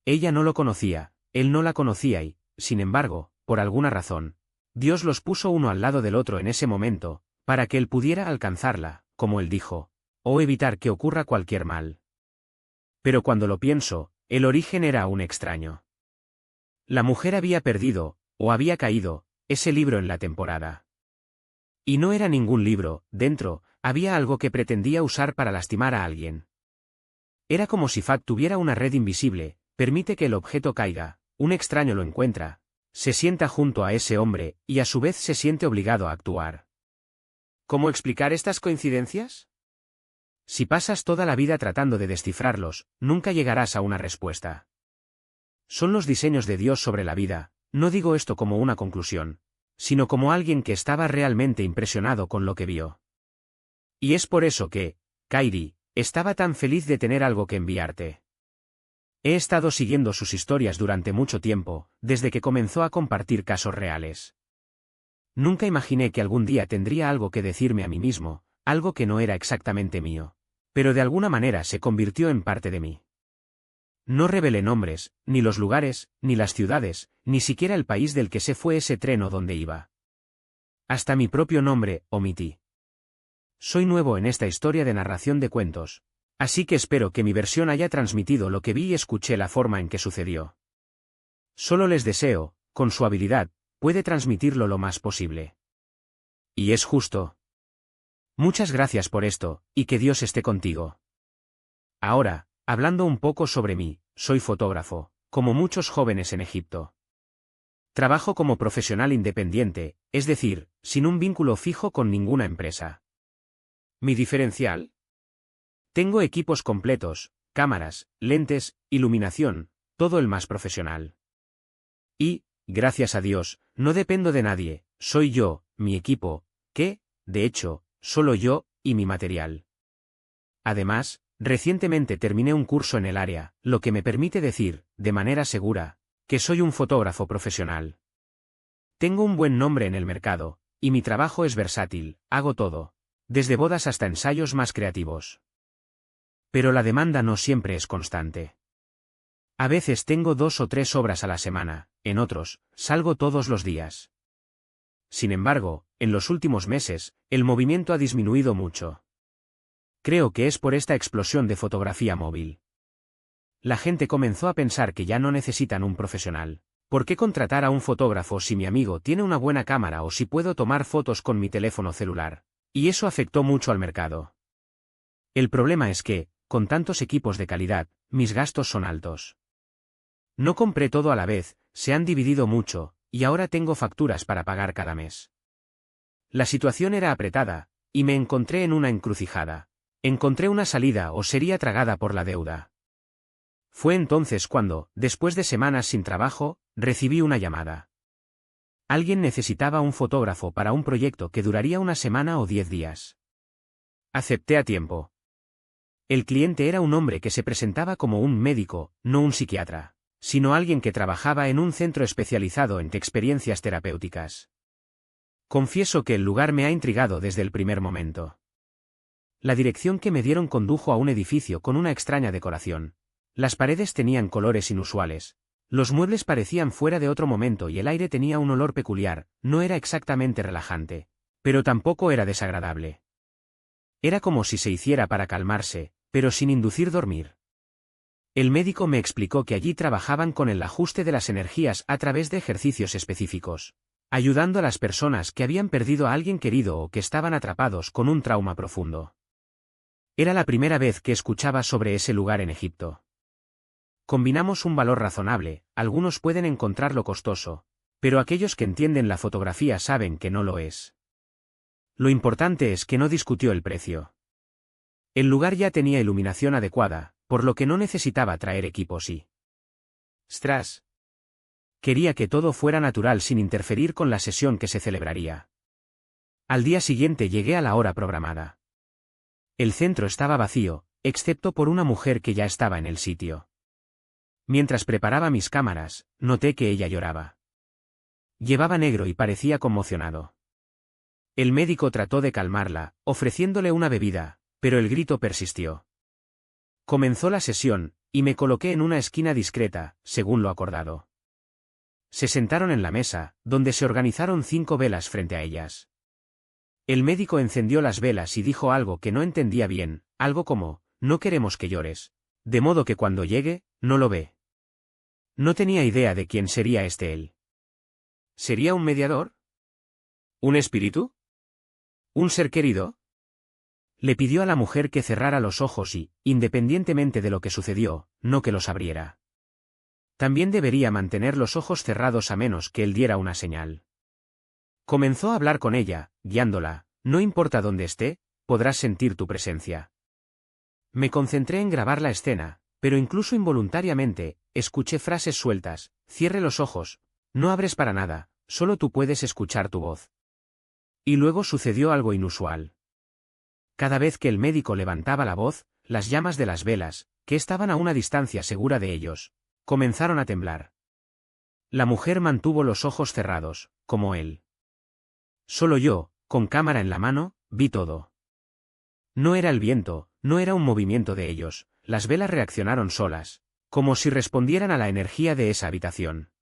Ella no lo conocía, él no la conocía y, sin embargo, por alguna razón, Dios los puso uno al lado del otro en ese momento, para que él pudiera alcanzarla, como él dijo, o evitar que ocurra cualquier mal. Pero cuando lo pienso, el origen era aún extraño. La mujer había perdido, o había caído, ese libro en la temporada. Y no era ningún libro, dentro, había algo que pretendía usar para lastimar a alguien. Era como si Fat tuviera una red invisible, permite que el objeto caiga, un extraño lo encuentra, se sienta junto a ese hombre, y a su vez se siente obligado a actuar. ¿Cómo explicar estas coincidencias? Si pasas toda la vida tratando de descifrarlos, nunca llegarás a una respuesta. Son los diseños de Dios sobre la vida, no digo esto como una conclusión, sino como alguien que estaba realmente impresionado con lo que vio. Y es por eso que, Kairi, estaba tan feliz de tener algo que enviarte. He estado siguiendo sus historias durante mucho tiempo, desde que comenzó a compartir casos reales. Nunca imaginé que algún día tendría algo que decirme a mí mismo, algo que no era exactamente mío, pero de alguna manera se convirtió en parte de mí. No revelé nombres, ni los lugares, ni las ciudades, ni siquiera el país del que se fue ese tren o donde iba. Hasta mi propio nombre, omití. Soy nuevo en esta historia de narración de cuentos, así que espero que mi versión haya transmitido lo que vi y escuché la forma en que sucedió. Solo les deseo, con su habilidad, puede transmitirlo lo más posible. Y es justo. Muchas gracias por esto, y que Dios esté contigo. Ahora, hablando un poco sobre mí, soy fotógrafo, como muchos jóvenes en Egipto. Trabajo como profesional independiente, es decir, sin un vínculo fijo con ninguna empresa. ¿Mi diferencial? Tengo equipos completos, cámaras, lentes, iluminación, todo el más profesional. Y, gracias a Dios, no dependo de nadie, soy yo, mi equipo, que, de hecho, solo yo, y mi material. Además, recientemente terminé un curso en el área, lo que me permite decir, de manera segura, que soy un fotógrafo profesional. Tengo un buen nombre en el mercado, y mi trabajo es versátil, hago todo, desde bodas hasta ensayos más creativos. Pero la demanda no siempre es constante. A veces tengo 2 o 3 obras a la semana, en otros, salgo todos los días. Sin embargo, en los últimos meses, el movimiento ha disminuido mucho. Creo que es por esta explosión de fotografía móvil. La gente comenzó a pensar que ya no necesitan un profesional. ¿Por qué contratar a un fotógrafo si mi amigo tiene una buena cámara o si puedo tomar fotos con mi teléfono celular? Y eso afectó mucho al mercado. El problema es que, con tantos equipos de calidad, mis gastos son altos. No compré todo a la vez, se han dividido mucho, y ahora tengo facturas para pagar cada mes. La situación era apretada, y me encontré en una encrucijada. Encontré una salida o sería tragada por la deuda. Fue entonces cuando, después de semanas sin trabajo, recibí una llamada. Alguien necesitaba un fotógrafo para un proyecto que duraría una semana o 10 días. Acepté a tiempo. El cliente era un hombre que se presentaba como un médico, no un psiquiatra, sino alguien que trabajaba en un centro especializado en experiencias terapéuticas. Confieso que el lugar me ha intrigado desde el primer momento. La dirección que me dieron condujo a un edificio con una extraña decoración. Las paredes tenían colores inusuales. Los muebles parecían fuera de otro momento y el aire tenía un olor peculiar, no era exactamente relajante, Pero tampoco era desagradable. Era como si se hiciera para calmarse, pero sin inducir dormir. El médico me explicó que allí trabajaban con el ajuste de las energías a través de ejercicios específicos, ayudando a las personas que habían perdido a alguien querido o que estaban atrapados con un trauma profundo. Era la primera vez que escuchaba sobre ese lugar en Egipto. Combinamos un valor razonable, algunos pueden encontrarlo costoso, pero aquellos que entienden la fotografía saben que no lo es. Lo importante es que no discutió el precio. El lugar ya tenía iluminación adecuada, por lo que no necesitaba traer equipos y Strass. Quería que todo fuera natural sin interferir con la sesión que se celebraría. Al día siguiente llegué a la hora programada. El centro estaba vacío, excepto por una mujer que ya estaba en el sitio. Mientras preparaba mis cámaras, noté que ella lloraba. Llevaba negro y parecía conmocionado. El médico trató de calmarla, ofreciéndole una bebida, pero el grito persistió. Comenzó la sesión, y me coloqué en una esquina discreta, según lo acordado. Se sentaron en la mesa, donde se organizaron 5 velas frente a ellas. El médico encendió las velas y dijo algo que no entendía bien, algo como, no queremos que llores, de modo que cuando llegue, no lo ve. No tenía idea de quién sería él. ¿Sería un mediador? ¿Un espíritu? ¿Un ser querido? Le pidió a la mujer que cerrara los ojos y, independientemente de lo que sucedió, no que los abriera. También debería mantener los ojos cerrados a menos que él diera una señal. Comenzó a hablar con ella, guiándola, no importa dónde esté, podrás sentir tu presencia. Me concentré en grabar la escena, pero incluso involuntariamente, escuché frases sueltas, cierre los ojos, no abres para nada, solo tú puedes escuchar tu voz. Y luego sucedió algo inusual. Cada vez que el médico levantaba la voz, las llamas de las velas, que estaban a una distancia segura de ellos, comenzaron a temblar. La mujer mantuvo los ojos cerrados, como él. Solo yo, con cámara en la mano, vi todo. No era el viento, no era un movimiento de ellos, las velas reaccionaron solas, como si respondieran a la energía de esa habitación.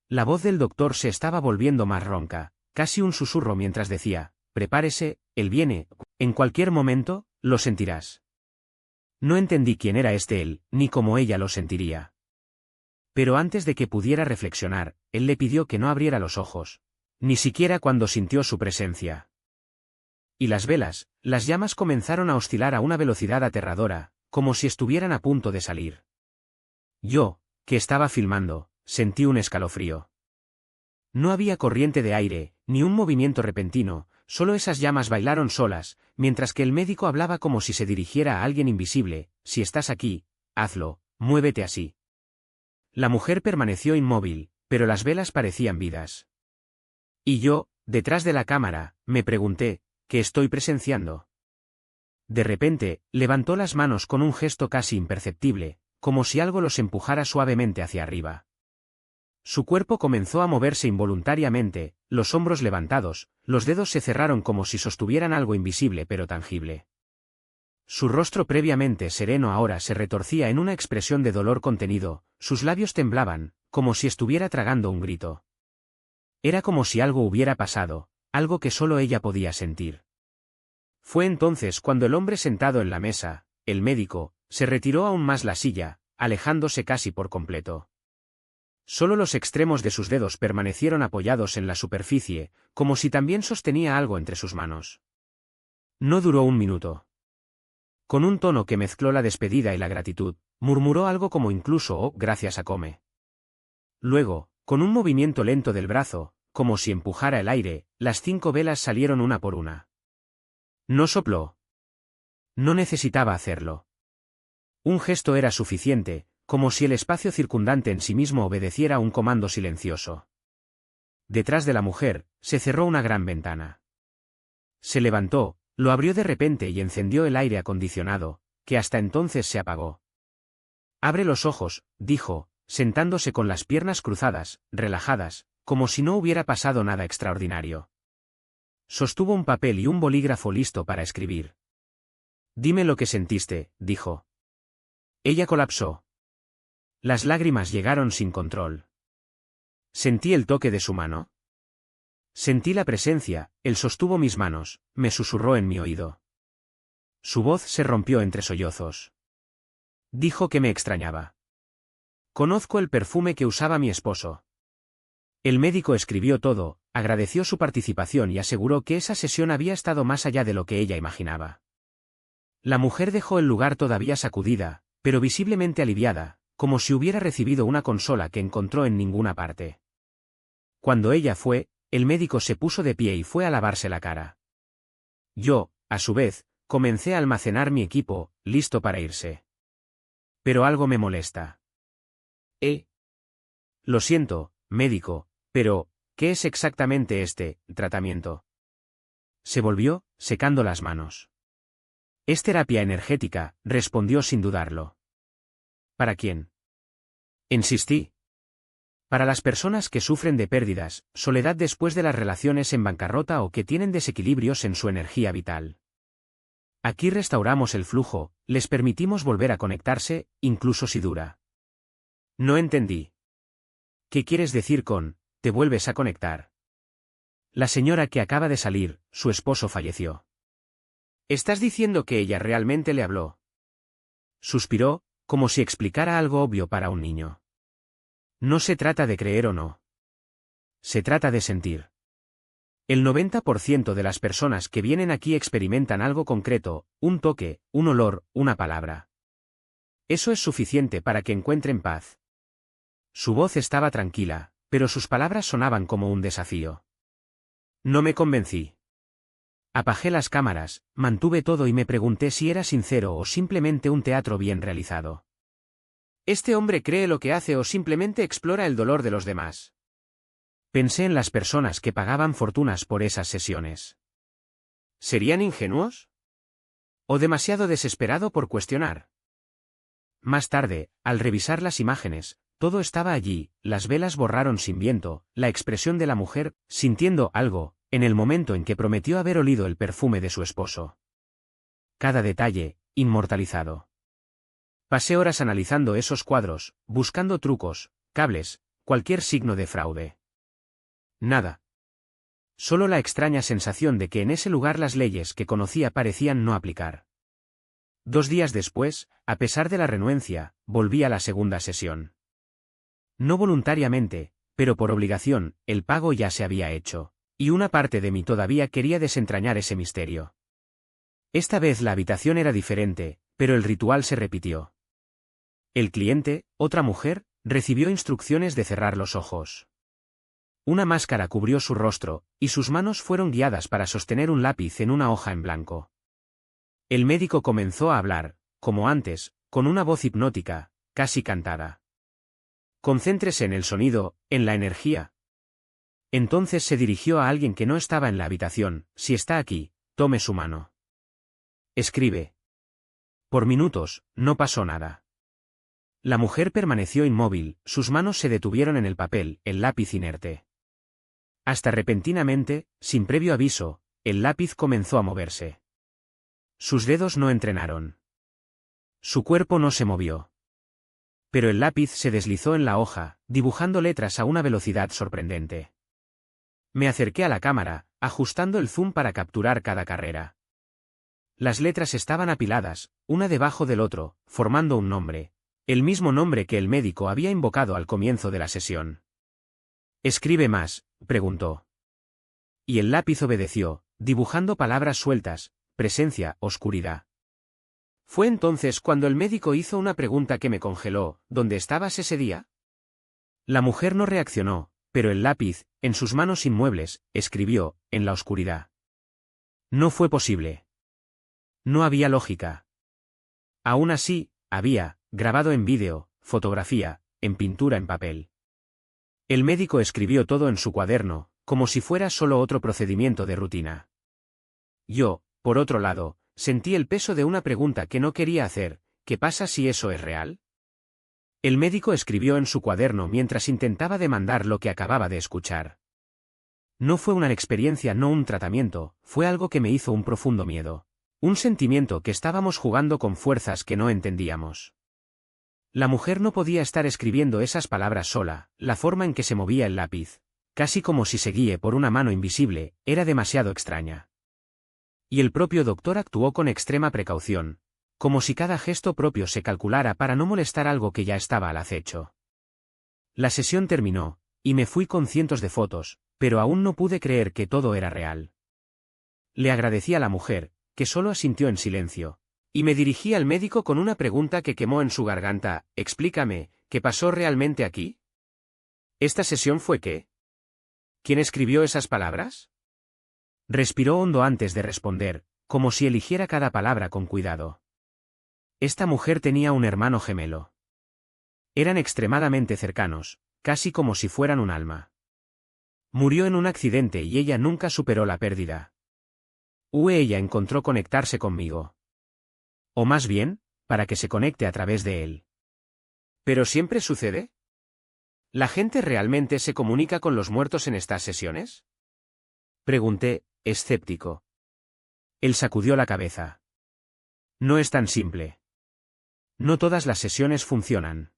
La voz del doctor se estaba volviendo más ronca, casi un susurro mientras decía, prepárese, él viene, en cualquier momento, lo sentirás. No entendí quién era él, ni cómo ella lo sentiría. Pero antes de que pudiera reflexionar, él le pidió que no abriera los ojos, ni siquiera cuando sintió su presencia. Y las velas, las llamas comenzaron a oscilar a una velocidad aterradora, como si estuvieran a punto de salir. Yo, que estaba filmando, sentí un escalofrío. No había corriente de aire, ni un movimiento repentino, solo esas llamas bailaron solas, mientras que el médico hablaba como si se dirigiera a alguien invisible, si estás aquí, hazlo, muévete así. La mujer permaneció inmóvil, pero las velas parecían vidas. Y yo, detrás de la cámara, me pregunté, ¿qué estoy presenciando? De repente, levantó las manos con un gesto casi imperceptible, como si algo los empujara suavemente hacia arriba. Su cuerpo comenzó a moverse involuntariamente, los hombros levantados, los dedos se cerraron como si sostuvieran algo invisible pero tangible. Su rostro previamente sereno ahora se retorcía en una expresión de dolor contenido, sus labios temblaban, como si estuviera tragando un grito. Era como si algo hubiera pasado, algo que solo ella podía sentir. Fue entonces cuando el hombre sentado en la mesa, el médico, se retiró aún más la silla, alejándose casi por completo. Solo los extremos de sus dedos permanecieron apoyados en la superficie, como si también sostenía algo entre sus manos. No duró un minuto. Con un tono que mezcló la despedida y la gratitud, murmuró algo como incluso «Oh, gracias a Come». Luego, con un movimiento lento del brazo, como si empujara el aire, las 5 velas salieron una por una. No sopló. No necesitaba hacerlo. Un gesto era suficiente, como si el espacio circundante en sí mismo obedeciera a un comando silencioso. Detrás de la mujer, se cerró una gran ventana. Se levantó, lo abrió de repente y encendió el aire acondicionado, que hasta entonces se apagó. Abre los ojos, dijo, sentándose con las piernas cruzadas, relajadas, como si no hubiera pasado nada extraordinario. Sostuvo un papel y un bolígrafo listo para escribir. Dime lo que sentiste, dijo. Ella colapsó. Las lágrimas llegaron sin control. Sentí el toque de su mano. Sentí la presencia, él sostuvo mis manos, me susurró en mi oído. Su voz se rompió entre sollozos. Dijo que me extrañaba. Conozco el perfume que usaba mi esposo. El médico escribió todo, agradeció su participación y aseguró que esa sesión había estado más allá de lo que ella imaginaba. La mujer dejó el lugar todavía sacudida, pero visiblemente aliviada, como si hubiera recibido una consola que encontró en ninguna parte. Cuando ella fue, el médico se puso de pie y fue a lavarse la cara. Yo, a su vez, comencé a almacenar mi equipo, listo para irse. Pero algo me molesta. Lo siento, médico, pero, ¿qué es exactamente este tratamiento? Se volvió, secando las manos. Es terapia energética, respondió sin dudarlo. ¿Para quién? Insistí. Para las personas que sufren de pérdidas, soledad después de las relaciones en bancarrota o que tienen desequilibrios en su energía vital. Aquí restauramos el flujo, les permitimos volver a conectarse, incluso si dura. No entendí. ¿Qué quieres decir con, te vuelves a conectar? La señora que acaba de salir, su esposo falleció. ¿Estás diciendo que ella realmente le habló? Suspiró, como si explicara algo obvio para un niño. No se trata de creer o no. Se trata de sentir. El 90% de las personas que vienen aquí experimentan algo concreto, un toque, un olor, una palabra. Eso es suficiente para que encuentren paz. Su voz estaba tranquila, pero sus palabras sonaban como un desafío. No me convencí. Apagé las cámaras, mantuve todo y me pregunté si era sincero o simplemente un teatro bien realizado. ¿Este hombre cree lo que hace o simplemente explora el dolor de los demás? Pensé en las personas que pagaban fortunas por esas sesiones. ¿Serían ingenuos? ¿O demasiado desesperado por cuestionar? Más tarde, al revisar las imágenes, todo estaba allí, las velas borraron sin viento, la expresión de la mujer, sintiendo algo, en el momento en que prometió haber olido el perfume de su esposo. Cada detalle, inmortalizado. Pasé horas analizando esos cuadros, buscando trucos, cables, cualquier signo de fraude. Nada. Solo la extraña sensación de que en ese lugar las leyes que conocía parecían no aplicar. 2 días después, a pesar de la renuencia, volví a la segunda sesión. No voluntariamente, pero por obligación, el pago ya se había hecho, y una parte de mí todavía quería desentrañar ese misterio. Esta vez la habitación era diferente, pero el ritual se repitió. El cliente, otra mujer, recibió instrucciones de cerrar los ojos. Una máscara cubrió su rostro, y sus manos fueron guiadas para sostener un lápiz en una hoja en blanco. El médico comenzó a hablar, como antes, con una voz hipnótica, casi cantada. Concéntrese en el sonido, en la energía. Entonces se dirigió a alguien que no estaba en la habitación, si está aquí, tome su mano. Escribe. Por minutos, no pasó nada. La mujer permaneció inmóvil, sus manos se detuvieron en el papel, el lápiz inerte. Hasta repentinamente, sin previo aviso, el lápiz comenzó a moverse. Sus dedos no entrenaron. Su cuerpo no se movió. Pero el lápiz se deslizó en la hoja, dibujando letras a una velocidad sorprendente. Me acerqué a la cámara, ajustando el zoom para capturar cada carrera. Las letras estaban apiladas, una debajo del otro, formando un nombre, el mismo nombre que el médico había invocado al comienzo de la sesión. «¿Escribe más?», preguntó. Y el lápiz obedeció, dibujando palabras sueltas, presencia, oscuridad. Fue entonces cuando el médico hizo una pregunta que me congeló, ¿dónde estabas ese día? La mujer no reaccionó, pero el lápiz, en sus manos inmuebles, escribió, en la oscuridad. No fue posible. No había lógica. Aún así, había, grabado en vídeo, fotografía, en pintura en papel. El médico escribió todo en su cuaderno, como si fuera solo otro procedimiento de rutina. Yo, por otro lado, sentí el peso de una pregunta que no quería hacer, ¿qué pasa si eso es real? El médico escribió en su cuaderno mientras intentaba demandar lo que acababa de escuchar. No fue una experiencia, no un tratamiento, fue algo que me hizo un profundo miedo. Un sentimiento que estábamos jugando con fuerzas que no entendíamos. La mujer no podía estar escribiendo esas palabras sola, la forma en que se movía el lápiz. casi como si se guíe por una mano invisible, era demasiado extraña. Y el propio doctor actuó con extrema precaución, como si cada gesto propio se calculara para no molestar algo que ya estaba al acecho. La sesión terminó, y me fui con cientos de fotos, pero aún no pude creer que todo era real. Le agradecí a la mujer, que solo asintió en silencio, y me dirigí al médico con una pregunta que quemó en su garganta: explícame, ¿qué pasó realmente aquí? ¿Esta sesión fue qué? ¿Quién escribió esas palabras? Respiró hondo antes de responder, como si eligiera cada palabra con cuidado. Esta mujer tenía un hermano gemelo. Eran extremadamente cercanos, casi como si fueran un alma. Murió en un accidente y ella nunca superó la pérdida. Ella encontró conectarse conmigo. O más bien, para que se conecte a través de él. ¿Pero siempre sucede? ¿La gente realmente se comunica con los muertos en estas sesiones? Pregunté, escéptico. Él sacudió la cabeza. No es tan simple. No todas las sesiones funcionan.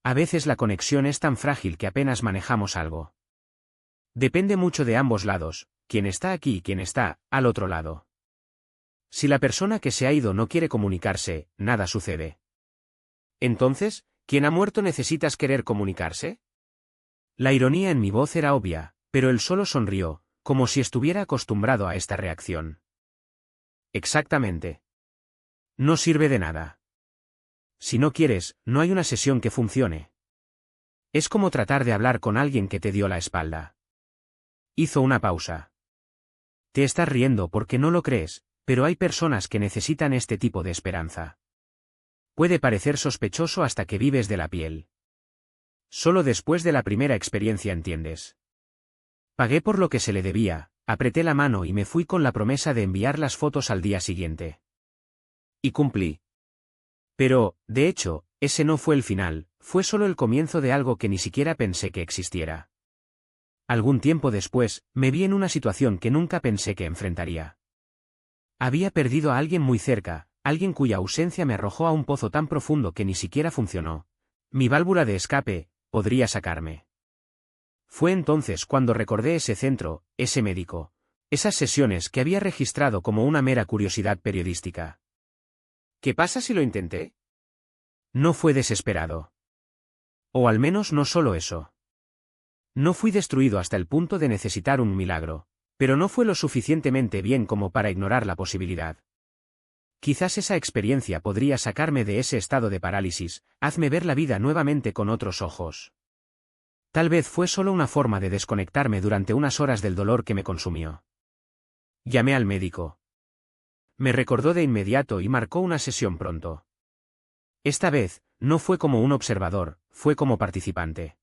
A veces la conexión es tan frágil que apenas manejamos algo. Depende mucho de ambos lados, quién está aquí y quién está al otro lado. Si la persona que se ha ido no quiere comunicarse, nada sucede. Entonces, ¿quién ha muerto necesitas querer comunicarse? La ironía en mi voz era obvia, pero él solo sonrió, como si estuviera acostumbrado a esta reacción. Exactamente. No sirve de nada. Si no quieres, no hay una sesión que funcione. Es como tratar de hablar con alguien que te dio la espalda. Hizo una pausa. Te estás riendo porque no lo crees, pero hay personas que necesitan este tipo de esperanza. Puede parecer sospechoso hasta que vives de la piel. Solo después de la primera experiencia entiendes. Pagué por lo que se le debía, apreté la mano y me fui con la promesa de enviar las fotos al día siguiente. Y cumplí. Pero, de hecho, ese no fue el final, fue solo el comienzo de algo que ni siquiera pensé que existiera. Algún tiempo después, me vi en una situación que nunca pensé que enfrentaría. Había perdido a alguien muy cerca, alguien cuya ausencia me arrojó a un pozo tan profundo que ni siquiera funcionó. Mi válvula de escape podría sacarme. Fue entonces cuando recordé ese centro, ese médico, esas sesiones que había registrado como una mera curiosidad periodística. ¿Qué pasa si lo intenté? No fue desesperado. O al menos no solo eso. No fui destruido hasta el punto de necesitar un milagro, pero no fue lo suficientemente bien como para ignorar la posibilidad. Quizás esa experiencia podría sacarme de ese estado de parálisis, hazme ver la vida nuevamente con otros ojos. Tal vez fue solo una forma de desconectarme durante unas horas del dolor que me consumió. Llamé al médico. Me recordó de inmediato y marcó una sesión pronto. Esta vez, no fue como un observador, fue como participante.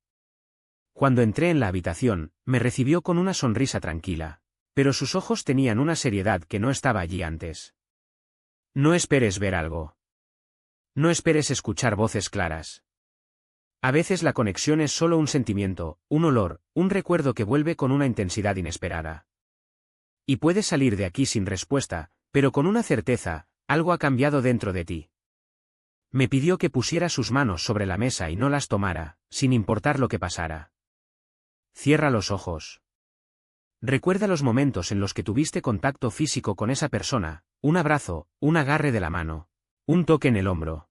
Cuando entré en la habitación, me recibió con una sonrisa tranquila, pero sus ojos tenían una seriedad que no estaba allí antes. No esperes ver algo. No esperes escuchar voces claras. A veces la conexión es solo un sentimiento, un olor, un recuerdo que vuelve con una intensidad inesperada. Y puedes salir de aquí sin respuesta, pero con una certeza, algo ha cambiado dentro de ti. Me pidió que pusiera sus manos sobre la mesa y no las tomara, sin importar lo que pasara. Cierra los ojos. Recuerda los momentos en los que tuviste contacto físico con esa persona, un abrazo, un agarre de la mano, un toque en el hombro.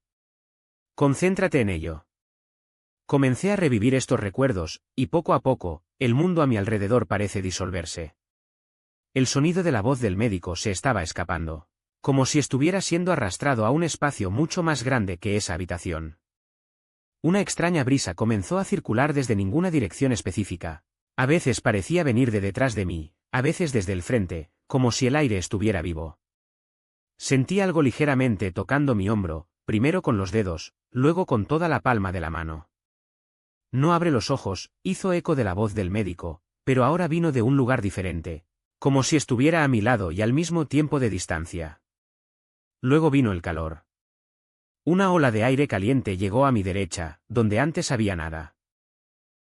Concéntrate en ello. Comencé a revivir estos recuerdos, y poco a poco, el mundo a mi alrededor parece disolverse. El sonido de la voz del médico se estaba escapando, como si estuviera siendo arrastrado a un espacio mucho más grande que esa habitación. Una extraña brisa comenzó a circular desde ninguna dirección específica. A veces parecía venir de detrás de mí, a veces desde el frente, como si el aire estuviera vivo. Sentí algo ligeramente tocando mi hombro, primero con los dedos, luego con toda la palma de la mano. No abre los ojos, hizo eco de la voz del médico, pero ahora vino de un lugar diferente, como si estuviera a mi lado y al mismo tiempo de distancia. Luego vino el calor. Una ola de aire caliente llegó a mi derecha, donde antes había nada.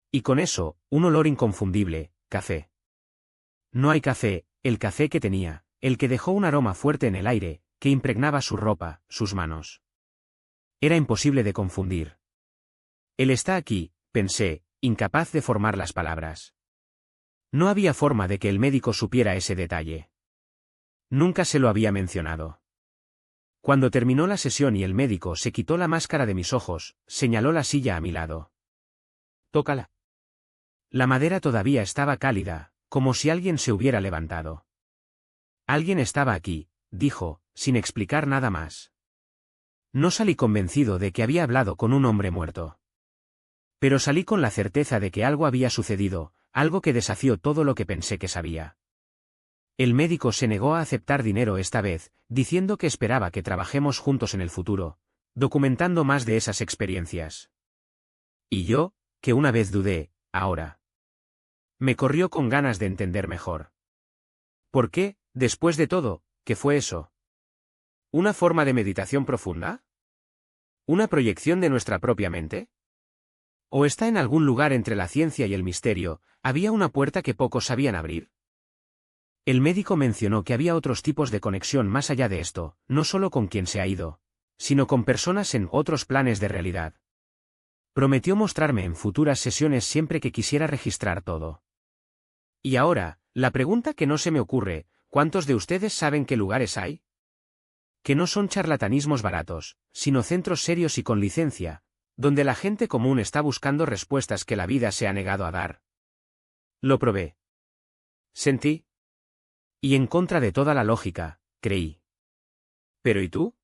Y con eso, un olor inconfundible, café. No hay café, el café que tenía, el que dejó un aroma fuerte en el aire, que impregnaba su ropa, sus manos. Era imposible de confundir. Él está aquí, pensé, incapaz de formar las palabras. No había forma de que el médico supiera ese detalle. Nunca se lo había mencionado. Cuando terminó la sesión y el médico se quitó la máscara de mis ojos, señaló la silla a mi lado. Tócala. La madera todavía estaba cálida, como si alguien se hubiera levantado. Alguien estaba aquí, dijo, sin explicar nada más. No salí convencido de que había hablado con un hombre muerto. Pero salí con la certeza de que algo había sucedido, algo que desafió todo lo que pensé que sabía. El médico se negó a aceptar dinero esta vez, diciendo que esperaba que trabajemos juntos en el futuro, documentando más de esas experiencias. Y yo, que una vez dudé, ahora. Me corrió con ganas de entender mejor. ¿Por qué, después de todo, qué fue eso? ¿Una forma de meditación profunda? ¿Una proyección de nuestra propia mente? ¿O está en algún lugar entre la ciencia y el misterio, había una puerta que pocos sabían abrir? El médico mencionó que había otros tipos de conexión más allá de esto, no solo con quien se ha ido, sino con personas en otros planes de realidad. Prometió mostrarme en futuras sesiones siempre que quisiera registrar todo. Y ahora, la pregunta que no se me ocurre, ¿cuántos de ustedes saben qué lugares hay? Que no son charlatanismos baratos, sino centros serios y con licencia, donde la gente común está buscando respuestas que la vida se ha negado a dar. Lo probé. Sentí. Y en contra de toda la lógica, creí. ¿Pero y tú?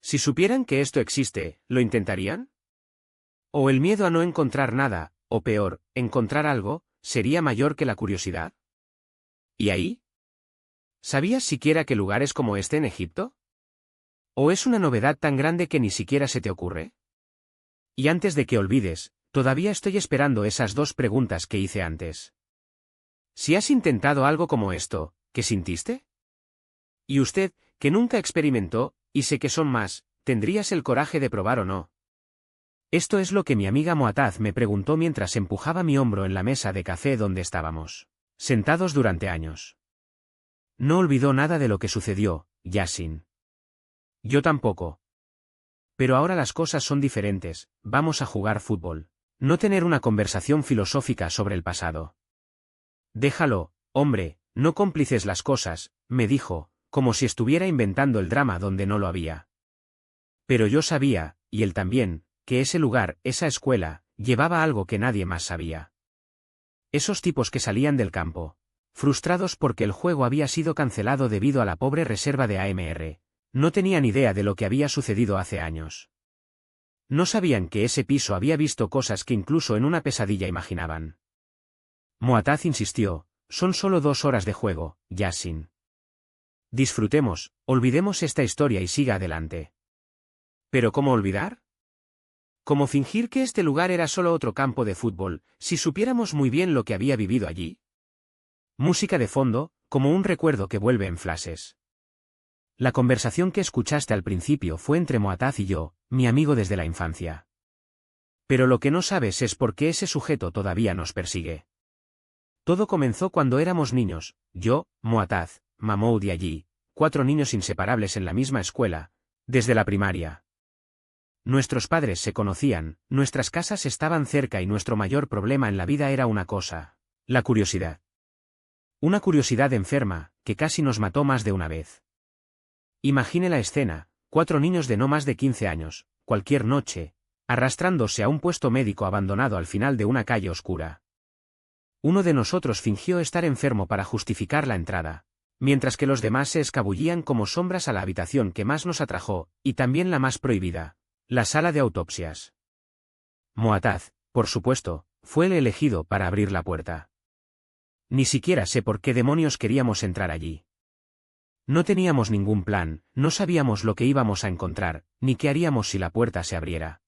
Si supieran que esto existe, ¿lo intentarían? ¿O el miedo a no encontrar nada, o peor, encontrar algo, sería mayor que la curiosidad? ¿Y ahí? ¿Sabías siquiera que lugares como este en Egipto? ¿O es una novedad tan grande que ni siquiera se te ocurre? Y antes de que olvides, todavía estoy esperando esas dos preguntas que hice antes. Si has intentado algo como esto, ¿qué sintiste? Y usted, que nunca experimentó, y sé que son más, ¿tendrías el coraje de probar o no? Esto es lo que mi amiga Muataz me preguntó mientras empujaba mi hombro en la mesa de café donde estábamos, sentados durante años. No olvidó nada de lo que sucedió, Yasin. Yo tampoco. Pero ahora las cosas son diferentes, vamos a jugar fútbol. No tener una conversación filosófica sobre el pasado. Déjalo, hombre, no cómplices las cosas, me dijo, como si estuviera inventando el drama donde no lo había. Pero yo sabía, y él también, que ese lugar, esa escuela, llevaba algo que nadie más sabía. Esos tipos que salían del campo, frustrados porque el juego había sido cancelado debido a la pobre reserva de AMR, no tenían idea de lo que había sucedido hace años. No sabían que ese piso había visto cosas que incluso en una pesadilla imaginaban. Muataz insistió, son solo 2 horas de juego, Yasin. Disfrutemos, olvidemos esta historia y siga adelante. ¿Pero cómo olvidar? ¿Cómo fingir que este lugar era solo otro campo de fútbol, si supiéramos muy bien lo que había vivido allí? Música de fondo, como un recuerdo que vuelve en flashes. La conversación que escuchaste al principio fue entre Muataz y yo, mi amigo desde la infancia. Pero lo que no sabes es por qué ese sujeto todavía nos persigue. Todo comenzó cuando éramos niños, yo, Muataz, Mahmoud y allí, 4 niños inseparables en la misma escuela, desde la primaria. Nuestros padres se conocían, nuestras casas estaban cerca y nuestro mayor problema en la vida era una cosa, la curiosidad. Una curiosidad enferma, que casi nos mató más de una vez. Imagine la escena, 4 niños de no más de 15 años, cualquier noche, arrastrándose a un puesto médico abandonado al final de una calle oscura. Uno de nosotros fingió estar enfermo para justificar la entrada, mientras que los demás se escabullían como sombras a la habitación que más nos atrajo, y también la más prohibida, la sala de autopsias. Muataz, por supuesto, fue el elegido para abrir la puerta. Ni siquiera sé por qué demonios queríamos entrar allí. No teníamos ningún plan, no sabíamos lo que íbamos a encontrar, ni qué haríamos si la puerta se abriera.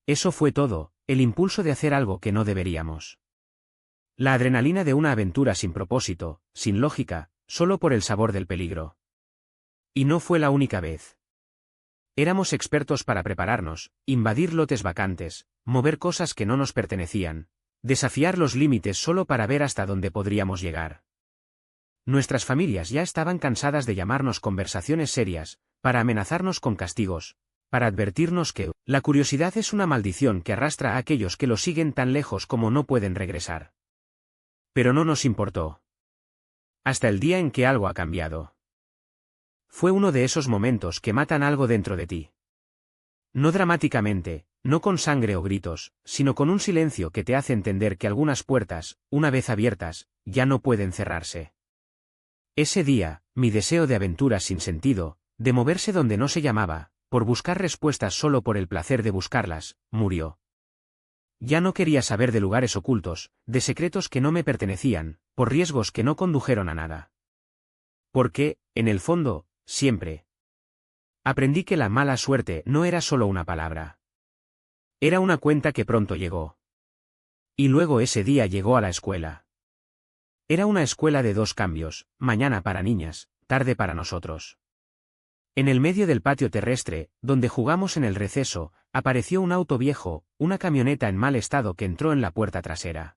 Eso fue todo, el impulso de hacer algo que no deberíamos. La adrenalina de una aventura sin propósito, sin lógica, solo por el sabor del peligro. Y no fue la única vez. Éramos expertos para prepararnos, invadir lotes vacantes, mover cosas que no nos pertenecían, desafiar los límites solo para ver hasta dónde podríamos llegar. Nuestras familias ya estaban cansadas de llamarnos conversaciones serias, para amenazarnos con castigos, para advertirnos que la curiosidad es una maldición que arrastra a aquellos que lo siguen tan lejos como no pueden regresar. Pero no nos importó. Hasta el día en que algo ha cambiado. Fue uno de esos momentos que matan algo dentro de ti. No dramáticamente, no con sangre o gritos, sino con un silencio que te hace entender que algunas puertas, una vez abiertas, ya no pueden cerrarse. Ese día, mi deseo de aventuras sin sentido, de moverse donde no se llamaba, por buscar respuestas solo por el placer de buscarlas, murió. Ya no quería saber de lugares ocultos, de secretos que no me pertenecían, por riesgos que no condujeron a nada. Porque, en el fondo, siempre aprendí que la mala suerte no era solo una palabra. Era una cuenta que pronto llegó. Y luego ese día llegó a la escuela. Era una escuela de dos cambios, mañana para niñas, tarde para nosotros. En el medio del patio terrestre, donde jugamos en el receso, apareció un auto viejo, una camioneta en mal estado que entró en la puerta trasera.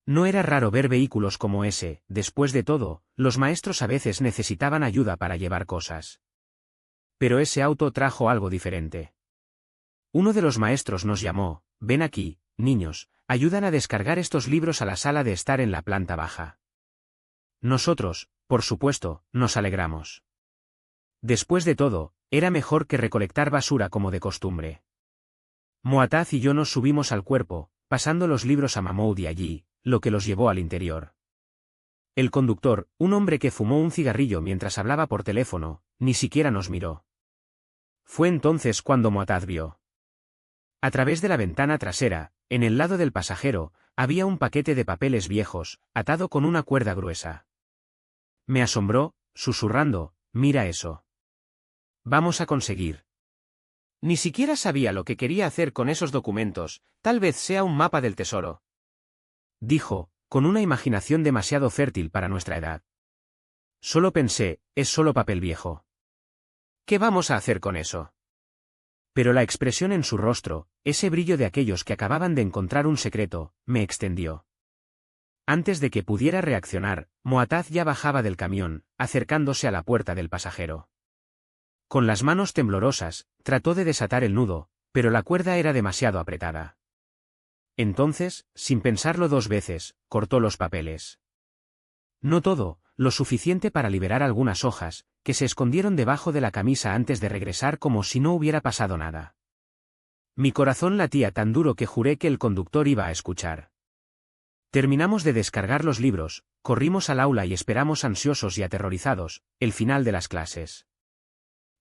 No era raro ver vehículos como ese, después de todo, los maestros a veces necesitaban ayuda para llevar cosas. Pero ese auto trajo algo diferente. Uno de los maestros nos llamó: ven aquí, niños, ayudan a descargar estos libros a la sala de estar en la planta baja. Nosotros, por supuesto, nos alegramos. Después de todo, era mejor que recolectar basura como de costumbre. Muataz y yo nos subimos al cuerpo, pasando los libros a Mahmoud y allí, lo que los llevó al interior. El conductor, un hombre que fumó un cigarrillo mientras hablaba por teléfono, ni siquiera nos miró. Fue entonces cuando Muataz vio. A través de la ventana trasera, en el lado del pasajero, había un paquete de papeles viejos, atado con una cuerda gruesa. Me asombró, susurrando: mira eso. Vamos a conseguir. Ni siquiera sabía lo que quería hacer con esos documentos, tal vez sea un mapa del tesoro. Dijo, con una imaginación demasiado fértil para nuestra edad. Solo pensé, es solo papel viejo. ¿Qué vamos a hacer con eso? Pero la expresión en su rostro, ese brillo de aquellos que acababan de encontrar un secreto, me extendió. Antes de que pudiera reaccionar, Muataz ya bajaba del camión, acercándose a la puerta del pasajero. Con las manos temblorosas, trató de desatar el nudo, pero la cuerda era demasiado apretada. Entonces, sin pensarlo dos veces, cortó los papeles. No todo, lo suficiente para liberar algunas hojas, que se escondieron debajo de la camisa antes de regresar como si no hubiera pasado nada. Mi corazón latía tan duro que juré que el conductor iba a escuchar. Terminamos de descargar los libros, corrimos al aula y esperamos ansiosos y aterrorizados, el final de las clases.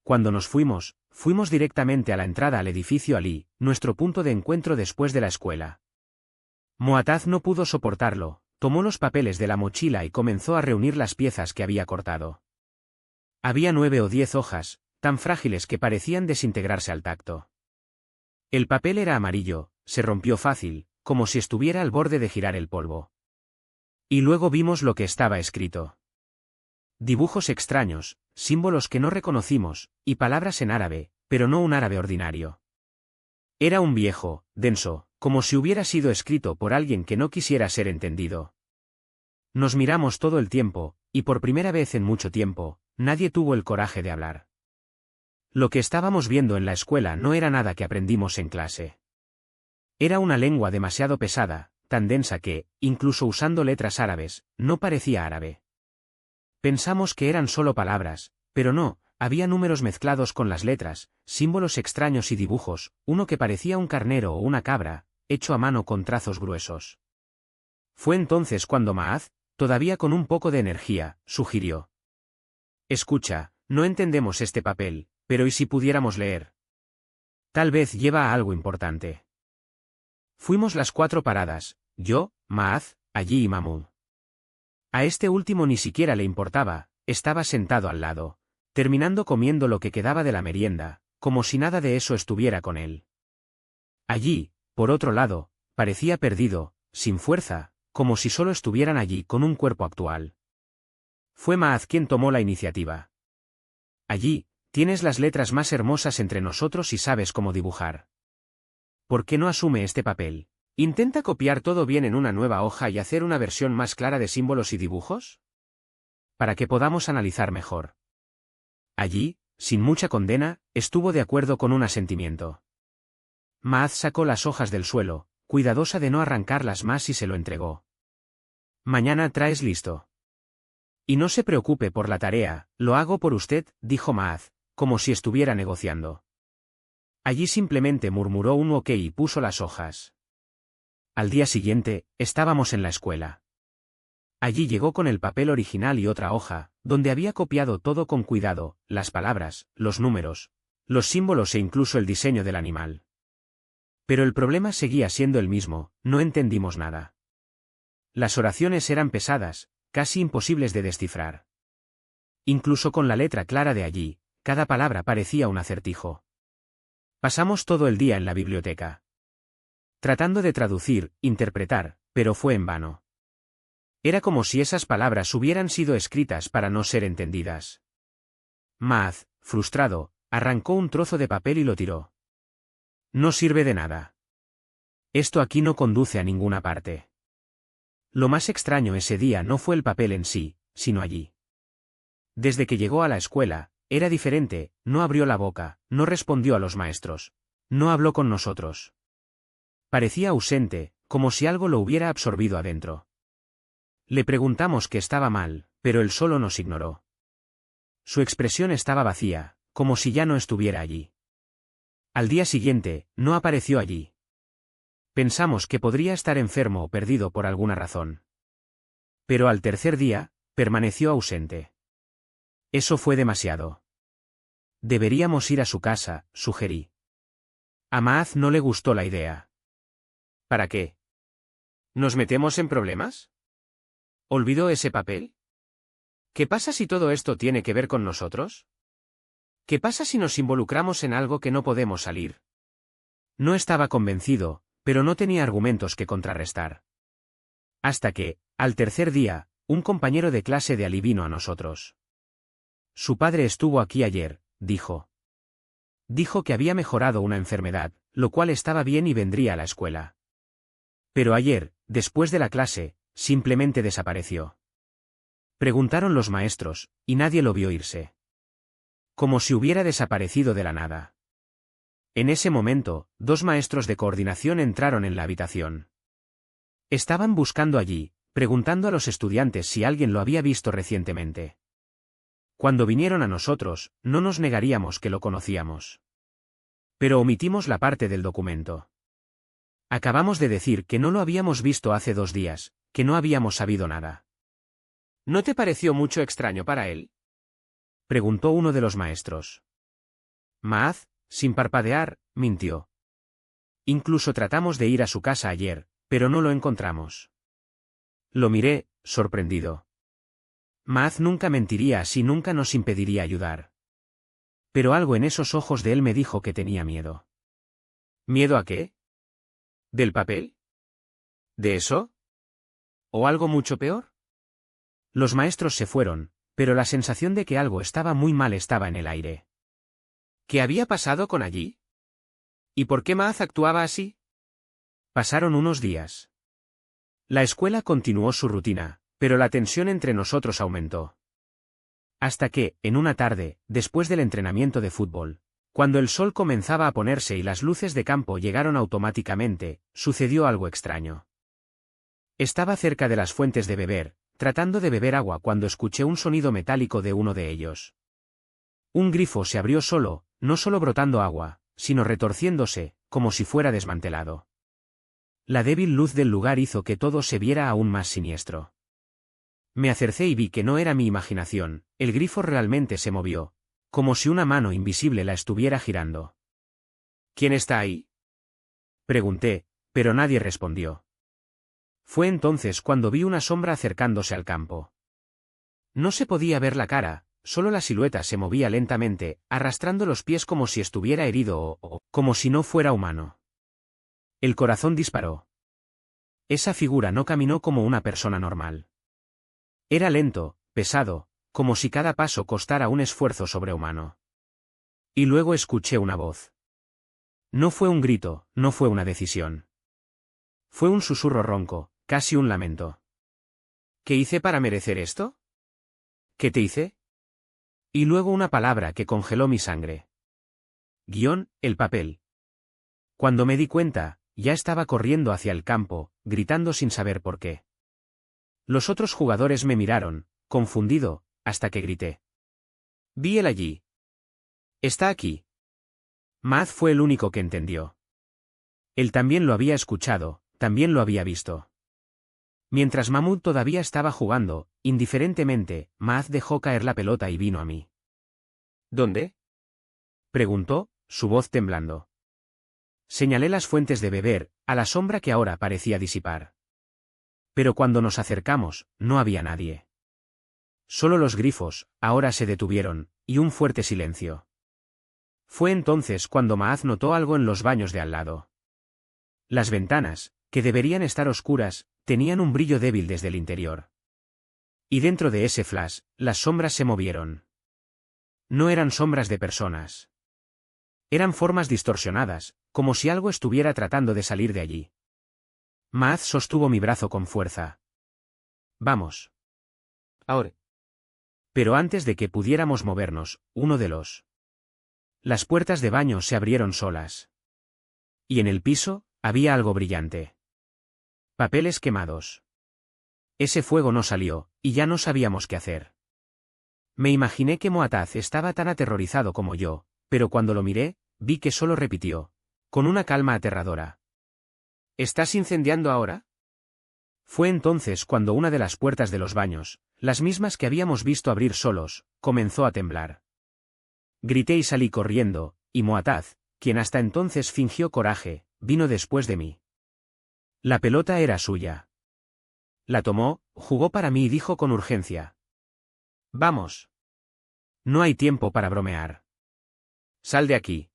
Cuando nos fuimos directamente a la entrada al edificio Ali, nuestro punto de encuentro después de la escuela. Muataz no pudo soportarlo, tomó los papeles de la mochila y comenzó a reunir las piezas que había cortado. Había 9 o 10 hojas, tan frágiles que parecían desintegrarse al tacto. El papel era amarillo, se rompió fácil, como si estuviera al borde de girar el polvo. Y luego vimos lo que estaba escrito. Dibujos extraños, símbolos que no reconocimos, y palabras en árabe, pero no un árabe ordinario. Era un viejo, denso, como si hubiera sido escrito por alguien que no quisiera ser entendido. Nos miramos todo el tiempo, y por primera vez en mucho tiempo, nadie tuvo el coraje de hablar. Lo que estábamos viendo en la escuela no era nada que aprendimos en clase. Era una lengua demasiado pesada, tan densa que, incluso usando letras árabes, no parecía árabe. Pensamos que eran solo palabras, pero no, había números mezclados con las letras, símbolos extraños y dibujos, uno que parecía un carnero o una cabra, hecho a mano con trazos gruesos. Fue entonces cuando Maaz, todavía con un poco de energía, sugirió: escucha, no entendemos este papel, pero ¿y si pudiéramos leer? Tal vez lleva a algo importante. Fuimos las 4 paradas, yo, Maaz, allí y Mahmoud. A este último ni siquiera le importaba, estaba sentado al lado, terminando comiendo lo que quedaba de la merienda, como si nada de eso estuviera con él. Allí, por otro lado, parecía perdido, sin fuerza, como si solo estuvieran allí con un cuerpo actual. Fue Maaz quien tomó la iniciativa. Allí, tienes las letras más hermosas entre nosotros y sabes cómo dibujar. ¿Por qué no asume este papel? ¿Intenta copiar todo bien en una nueva hoja y hacer una versión más clara de símbolos y dibujos? Para que podamos analizar mejor. Allí, sin mucha condena, estuvo de acuerdo con un asentimiento. Maaz sacó las hojas del suelo, cuidadosa de no arrancarlas más y se lo entregó. Mañana traes listo. Y no se preocupe por la tarea, lo hago por usted, dijo Maaz, como si estuviera negociando. Allí simplemente murmuró un ok y puso las hojas. Al día siguiente, estábamos en la escuela. Allí llegó con el papel original y otra hoja, donde había copiado todo con cuidado, las palabras, los números, los símbolos e incluso el diseño del animal. Pero el problema seguía siendo el mismo, no entendimos nada. Las oraciones eran pesadas, casi imposibles de descifrar. Incluso con la letra clara de allí, cada palabra parecía un acertijo. Pasamos todo el día en la biblioteca, tratando de traducir, interpretar, pero fue en vano. Era como si esas palabras hubieran sido escritas para no ser entendidas. Maaz, frustrado, arrancó un trozo de papel y lo tiró. No sirve de nada. Esto aquí no conduce a ninguna parte. Lo más extraño ese día no fue el papel en sí, sino allí. Desde que llegó a la escuela, era diferente, no abrió la boca, no respondió a los maestros. No habló con nosotros. Parecía ausente, como si algo lo hubiera absorbido adentro. Le preguntamos qué estaba mal, pero él solo nos ignoró. Su expresión estaba vacía, como si ya no estuviera allí. Al día siguiente, no apareció allí. Pensamos que podría estar enfermo o perdido por alguna razón. Pero al tercer día, permaneció ausente. Eso fue demasiado. Deberíamos ir a su casa, sugerí. A Maaz no le gustó la idea. ¿Para qué? ¿Nos metemos en problemas? ¿Olvidó ese papel? ¿Qué pasa si todo esto tiene que ver con nosotros? ¿Qué pasa si nos involucramos en algo que no podemos salir? No estaba convencido, pero no tenía argumentos que contrarrestar. Hasta que, al tercer día, un compañero de clase de Ali vino a nosotros. Su padre estuvo aquí ayer, dijo. Dijo que había mejorado una enfermedad, lo cual estaba bien y vendría a la escuela. Pero ayer, después de la clase, simplemente desapareció. Preguntaron los maestros, y nadie lo vio irse. Como si hubiera desaparecido de la nada. En ese momento, dos maestros de coordinación entraron en la habitación. Estaban buscando allí, preguntando a los estudiantes si alguien lo había visto recientemente. Cuando vinieron a nosotros, no nos negaríamos que lo conocíamos. Pero omitimos la parte del documento. Acabamos de decir que no lo habíamos visto hace 2 días, que no habíamos sabido nada. ¿No te pareció mucho extraño para él? Preguntó uno de los maestros. Maaz, sin parpadear, mintió. Incluso tratamos de ir a su casa ayer, pero no lo encontramos. Lo miré, sorprendido. Maaz nunca mentiría así, nunca nos impediría ayudar. Pero algo en esos ojos de él me dijo que tenía miedo. ¿Miedo a qué? ¿Del papel? ¿De eso? ¿O algo mucho peor? Los maestros se fueron, pero la sensación de que algo estaba muy mal estaba en el aire. ¿Qué había pasado con allí? ¿Y por qué Maaz actuaba así? Pasaron unos días. La escuela continuó su rutina, pero la tensión entre nosotros aumentó. Hasta que, en una tarde, después del entrenamiento de fútbol, cuando el sol comenzaba a ponerse y las luces de campo llegaron automáticamente, sucedió algo extraño. Estaba cerca de las fuentes de beber, tratando de beber agua cuando escuché un sonido metálico de uno de ellos. Un grifo se abrió solo, no solo brotando agua, sino retorciéndose, como si fuera desmantelado. La débil luz del lugar hizo que todo se viera aún más siniestro. Me acercé y vi que no era mi imaginación, el grifo realmente se movió, como si una mano invisible la estuviera girando. ¿Quién está ahí? Pregunté, pero nadie respondió. Fue entonces cuando vi una sombra acercándose al campo. No se podía ver la cara, solo la silueta se movía lentamente, arrastrando los pies como si estuviera herido o como si no fuera humano. El corazón disparó. Esa figura no caminó como una persona normal. Era lento, pesado, como si cada paso costara un esfuerzo sobrehumano. Y luego escuché una voz. No fue un grito, no fue una decisión. Fue un susurro ronco, casi un lamento. ¿Qué hice para merecer esto? ¿Qué te hice? Y luego una palabra que congeló mi sangre. El papel. Cuando me di cuenta, ya estaba corriendo hacia el campo, gritando sin saber por qué. Los otros jugadores me miraron, confundido, hasta que grité. Vi él allí. Está aquí. Maaz fue el único que entendió. Él también lo había escuchado, también lo había visto. Mientras Mahmoud todavía estaba jugando, indiferentemente, Maaz dejó caer la pelota y vino a mí. ¿Dónde? Preguntó, su voz temblando. Señalé las fuentes de beber, a la sombra que ahora parecía disipar. Pero cuando nos acercamos, no había nadie. Solo los grifos, ahora se detuvieron, y un fuerte silencio. Fue entonces cuando Maaz notó algo en los baños de al lado. Las ventanas, que deberían estar oscuras, tenían un brillo débil desde el interior. Y dentro de ese flash, las sombras se movieron. No eran sombras de personas. Eran formas distorsionadas, como si algo estuviera tratando de salir de allí. Maaz sostuvo mi brazo con fuerza. Vamos. Ahora. Pero antes de que pudiéramos movernos, las puertas de baño se abrieron solas. Y en el piso, había algo brillante. Papeles quemados. Ese fuego no salió, y ya no sabíamos qué hacer. Me imaginé que Muataz estaba tan aterrorizado como yo, pero cuando lo miré, vi que solo repitió, con una calma aterradora. ¿Estás incendiando ahora? Fue entonces cuando una de las puertas de los baños, las mismas que habíamos visto abrir solos, comenzó a temblar. Grité y salí corriendo, y Muataz, quien hasta entonces fingió coraje, vino después de mí. La pelota era suya. La tomó, jugó para mí y dijo con urgencia. Vamos. No hay tiempo para bromear. Sal de aquí.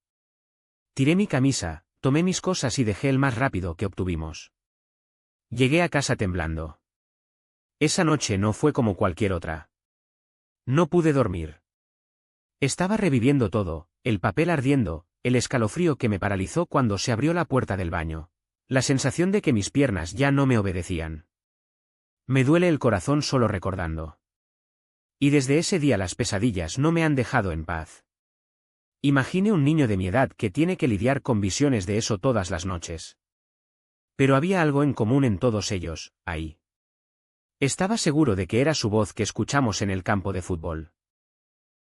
Tiré mi camisa, tomé mis cosas y dejé el más rápido que obtuvimos. Llegué a casa temblando. Esa noche no fue como cualquier otra. No pude dormir. Estaba reviviendo todo, el papel ardiendo, el escalofrío que me paralizó cuando se abrió la puerta del baño, la sensación de que mis piernas ya no me obedecían. Me duele el corazón solo recordando. Y desde ese día las pesadillas no me han dejado en paz. Imagine un niño de mi edad que tiene que lidiar con visiones de eso todas las noches. Pero había algo en común en todos ellos, ahí. Estaba seguro de que era su voz que escuchamos en el campo de fútbol.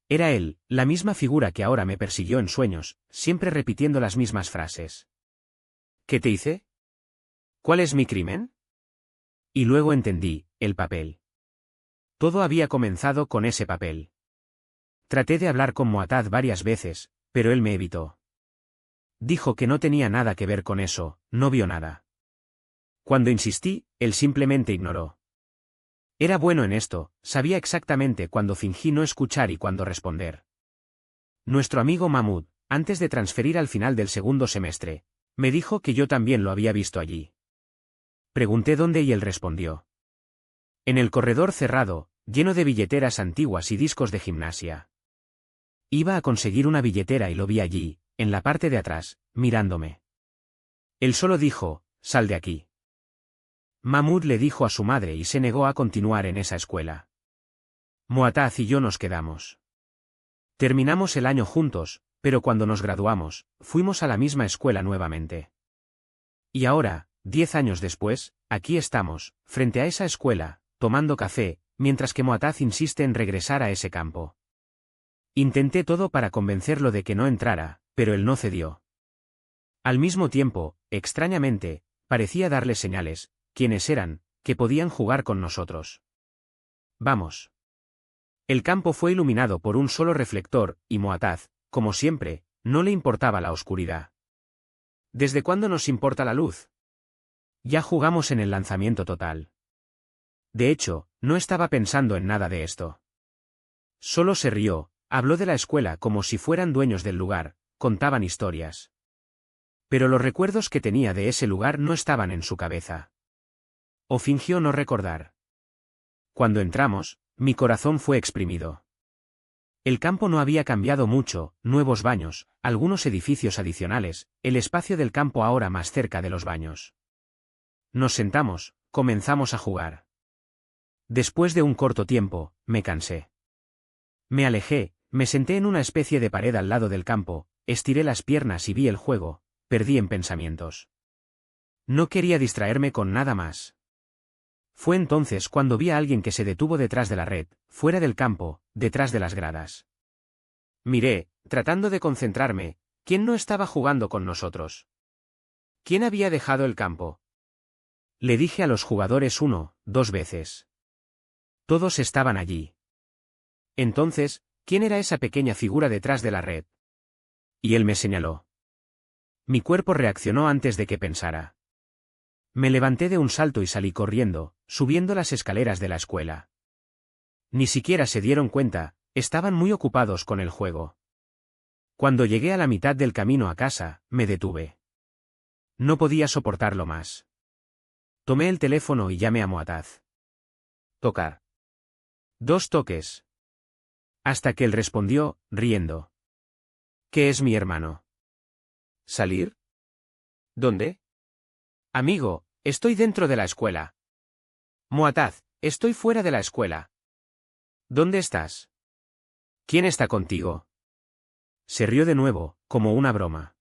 Era él, la misma figura que ahora me persiguió en sueños, siempre repitiendo las mismas frases. ¿Qué te hice? ¿Cuál es mi crimen? Y luego entendí, el papel. Todo había comenzado con ese papel. Traté de hablar con Muataz varias veces, pero él me evitó. Dijo que no tenía nada que ver con eso, no vio nada. Cuando insistí, él simplemente ignoró. Era bueno en esto, sabía exactamente cuándo fingí no escuchar y cuándo responder. Nuestro amigo Mahmoud, antes de transferir al final del segundo semestre, me dijo que yo también lo había visto allí. Pregunté dónde y él respondió. En el corredor cerrado, lleno de billeteras antiguas y discos de gimnasia. Iba a conseguir una billetera y lo vi allí, en la parte de atrás, mirándome. Él solo dijo, sal de aquí. Mahmoud le dijo a su madre y se negó a continuar en esa escuela. Muataz y yo nos quedamos. Terminamos el año juntos, pero cuando nos graduamos, fuimos a la misma escuela nuevamente. Y ahora, 10 años después, aquí estamos, frente a esa escuela, tomando café, mientras que Muataz insiste en regresar a ese campo. Intenté todo para convencerlo de que no entrara, pero él no cedió. Al mismo tiempo, extrañamente, parecía darle señales, quienes eran, que podían jugar con nosotros. Vamos. El campo fue iluminado por un solo reflector, y Muataz, como siempre, no le importaba la oscuridad. ¿Desde cuándo nos importa la luz? Ya jugamos en el lanzamiento total. De hecho, no estaba pensando en nada de esto. Solo se rió, habló de la escuela como si fueran dueños del lugar, contaban historias. Pero los recuerdos que tenía de ese lugar no estaban en su cabeza. O fingió no recordar. Cuando entramos, mi corazón fue exprimido. El campo no había cambiado mucho, nuevos baños, algunos edificios adicionales, el espacio del campo ahora más cerca de los baños. Nos sentamos, comenzamos a jugar. Después de un corto tiempo, me cansé. Me alejé, me senté en una especie de pared al lado del campo, estiré las piernas y vi el juego, perdí en pensamientos. No quería distraerme con nada más. Fue entonces cuando vi a alguien que se detuvo detrás de la red, fuera del campo, detrás de las gradas. Miré, tratando de concentrarme, ¿quién no estaba jugando con nosotros? ¿Quién había dejado el campo? Le dije a los jugadores 2 veces. Todos estaban allí. Entonces, ¿quién era esa pequeña figura detrás de la red? Y él me señaló. Mi cuerpo reaccionó antes de que pensara. Me levanté de un salto y salí corriendo, subiendo las escaleras de la escuela. Ni siquiera se dieron cuenta, estaban muy ocupados con el juego. Cuando llegué a la mitad del camino a casa, me detuve. No podía soportarlo más. Tomé el teléfono y llamé a Muataz. Tocar. 2 toques. Hasta que él respondió, riendo. ¿Qué es mi hermano? ¿Salir? ¿Dónde? Amigo, estoy dentro de la escuela. Muataz, estoy fuera de la escuela. ¿Dónde estás? ¿Quién está contigo? Se rió de nuevo, como una broma.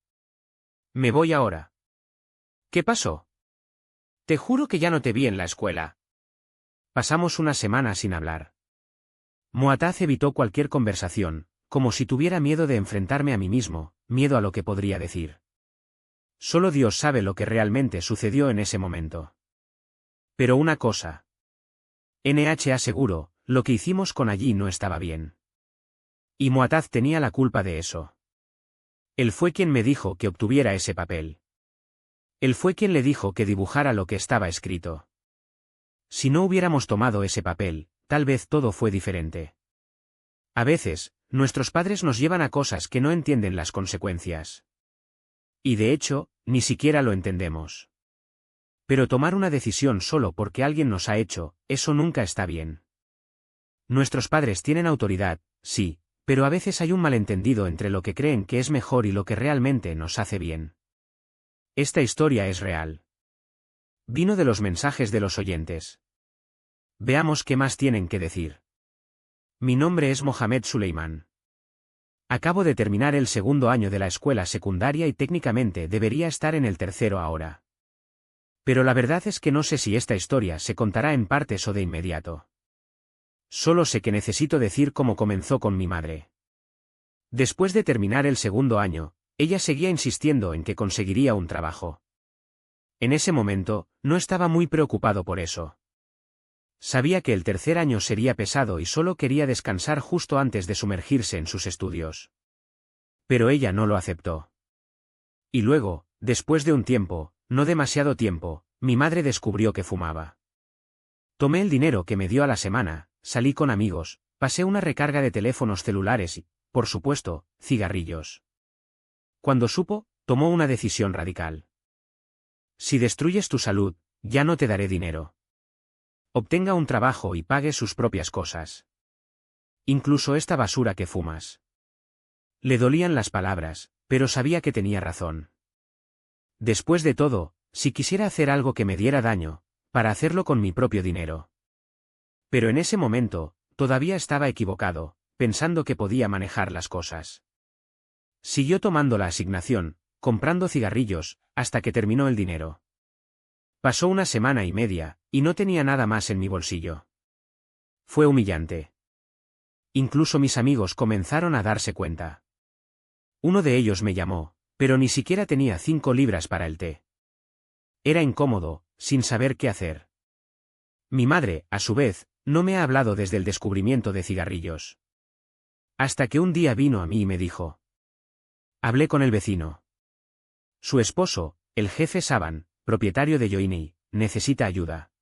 Me voy ahora. ¿Qué pasó? Te juro que ya no te vi en la escuela. Pasamos una semana sin hablar. Muataz evitó cualquier conversación, como si tuviera miedo de enfrentarme a mí mismo, miedo a lo que podría decir. Solo Dios sabe lo que realmente sucedió en ese momento. Pero una cosa. Aseguro, lo que hicimos con allí no estaba bien. Y Muataz tenía la culpa de eso. Él fue quien me dijo que obtuviera ese papel. Él fue quien le dijo que dibujara lo que estaba escrito. Si no hubiéramos tomado ese papel, tal vez todo fue diferente. A veces, nuestros padres nos llevan a cosas que no entienden las consecuencias. Y de hecho, ni siquiera lo entendemos. Pero tomar una decisión solo porque alguien nos ha hecho, eso nunca está bien. Nuestros padres tienen autoridad, sí, pero a veces hay un malentendido entre lo que creen que es mejor y lo que realmente nos hace bien. Esta historia es real. Vino de los mensajes de los oyentes. Veamos qué más tienen que decir. Mi nombre es Mohamed Suleiman. Acabo de terminar el 2º año de la escuela secundaria y técnicamente debería estar en el 3º ahora. Pero la verdad es que no sé si esta historia se contará en partes o de inmediato. Solo sé que necesito decir cómo comenzó con mi madre. Después de terminar el 2º año, ella seguía insistiendo en que conseguiría un trabajo. En ese momento, no estaba muy preocupado por eso. Sabía que el 3er año sería pesado y solo quería descansar justo antes de sumergirse en sus estudios. Pero ella no lo aceptó. Y luego, después de un tiempo, no demasiado tiempo, mi madre descubrió que fumaba. Tomé el dinero que me dio a la semana, salí con amigos, pasé una recarga de teléfonos celulares y, por supuesto, cigarrillos. Cuando supo, tomó una decisión radical. Si destruyes tu salud, ya no te daré dinero. Obtenga un trabajo y pague sus propias cosas. Incluso esta basura que fumas. Le dolían las palabras, pero sabía que tenía razón. Después de todo, si quisiera hacer algo que me diera daño, para hacerlo con mi propio dinero. Pero en ese momento, todavía estaba equivocado, pensando que podía manejar las cosas. Siguió tomando la asignación, comprando cigarrillos, hasta que terminó el dinero. Pasó una semana y media, y no tenía nada más en mi bolsillo. Fue humillante. Incluso mis amigos comenzaron a darse cuenta. Uno de ellos me llamó, pero ni siquiera tenía 5 libras para el té. Era incómodo, sin saber qué hacer. Mi madre, a su vez, no me ha hablado desde el descubrimiento de cigarrillos. Hasta que un día vino a mí y me dijo. Hablé con el vecino. Su esposo, el jefe Saban, propietario de Joining, necesita ayuda.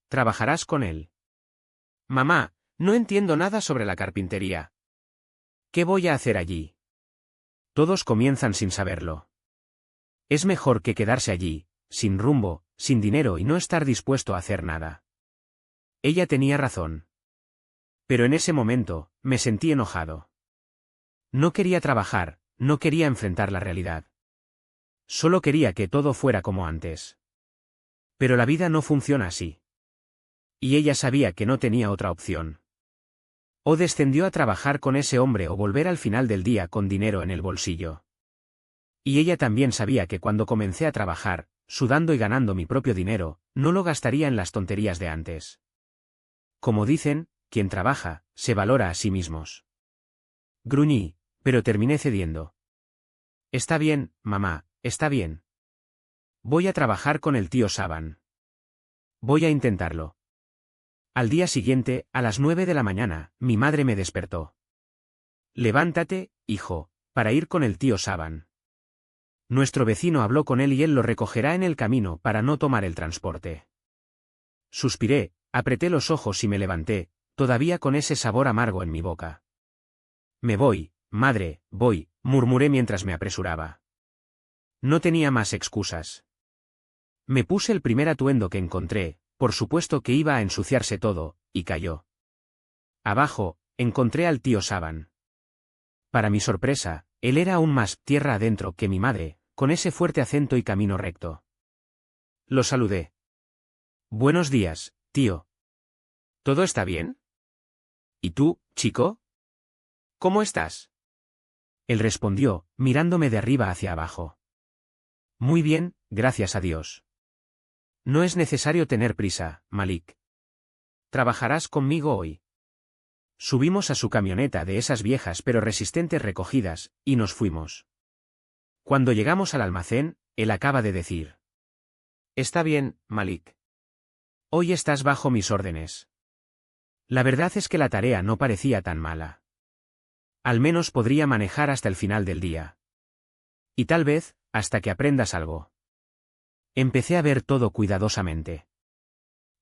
¿Trabajarás con él? Mamá, no entiendo nada sobre la carpintería. ¿Qué voy a hacer allí? Todos comienzan sin saberlo. Es mejor que quedarse allí, sin rumbo, sin dinero y no estar dispuesto a hacer nada. Ella tenía razón. Pero en ese momento, me sentí enojado. No quería trabajar, no quería enfrentar la realidad. Solo quería que todo fuera como antes. Pero la vida no funciona así. Y ella sabía que no tenía otra opción. O descendió a trabajar con ese hombre o volver al final del día con dinero en el bolsillo. Y ella también sabía que cuando comencé a trabajar, sudando y ganando mi propio dinero, no lo gastaría en las tonterías de antes. Como dicen, quien trabaja, se valora a sí mismos. Gruñí, pero terminé cediendo. Está bien, mamá, está bien. Voy a trabajar con el tío Saban. Voy a intentarlo. Al día siguiente, a las 9 de la mañana, mi madre me despertó. Levántate, hijo, para ir con el tío Saban. Nuestro vecino habló con él y él lo recogerá en el camino para no tomar el transporte. Suspiré, apreté los ojos y me levanté, todavía con ese sabor amargo en mi boca. Me voy, madre, voy, murmuré mientras me apresuraba. No tenía más excusas. Me puse el primer atuendo que encontré, por supuesto que iba a ensuciarse todo, y cayó. Abajo, encontré al tío Saban. Para mi sorpresa, él era aún más tierra adentro que mi madre, con ese fuerte acento y camino recto. Lo saludé. Buenos días, tío. ¿Todo está bien? ¿Y tú, chico? ¿Cómo estás? Él respondió, mirándome de arriba hacia abajo. Muy bien, gracias a Dios. No es necesario tener prisa, Malik. ¿Trabajarás conmigo hoy? Subimos a su camioneta de esas viejas pero resistentes recogidas, y nos fuimos. Cuando llegamos al almacén, él acaba de decir. Está bien, Malik. Hoy estás bajo mis órdenes. La verdad es que la tarea no parecía tan mala. Al menos podría manejar hasta el final del día. Y tal vez, hasta que aprendas algo. Empecé a ver todo cuidadosamente.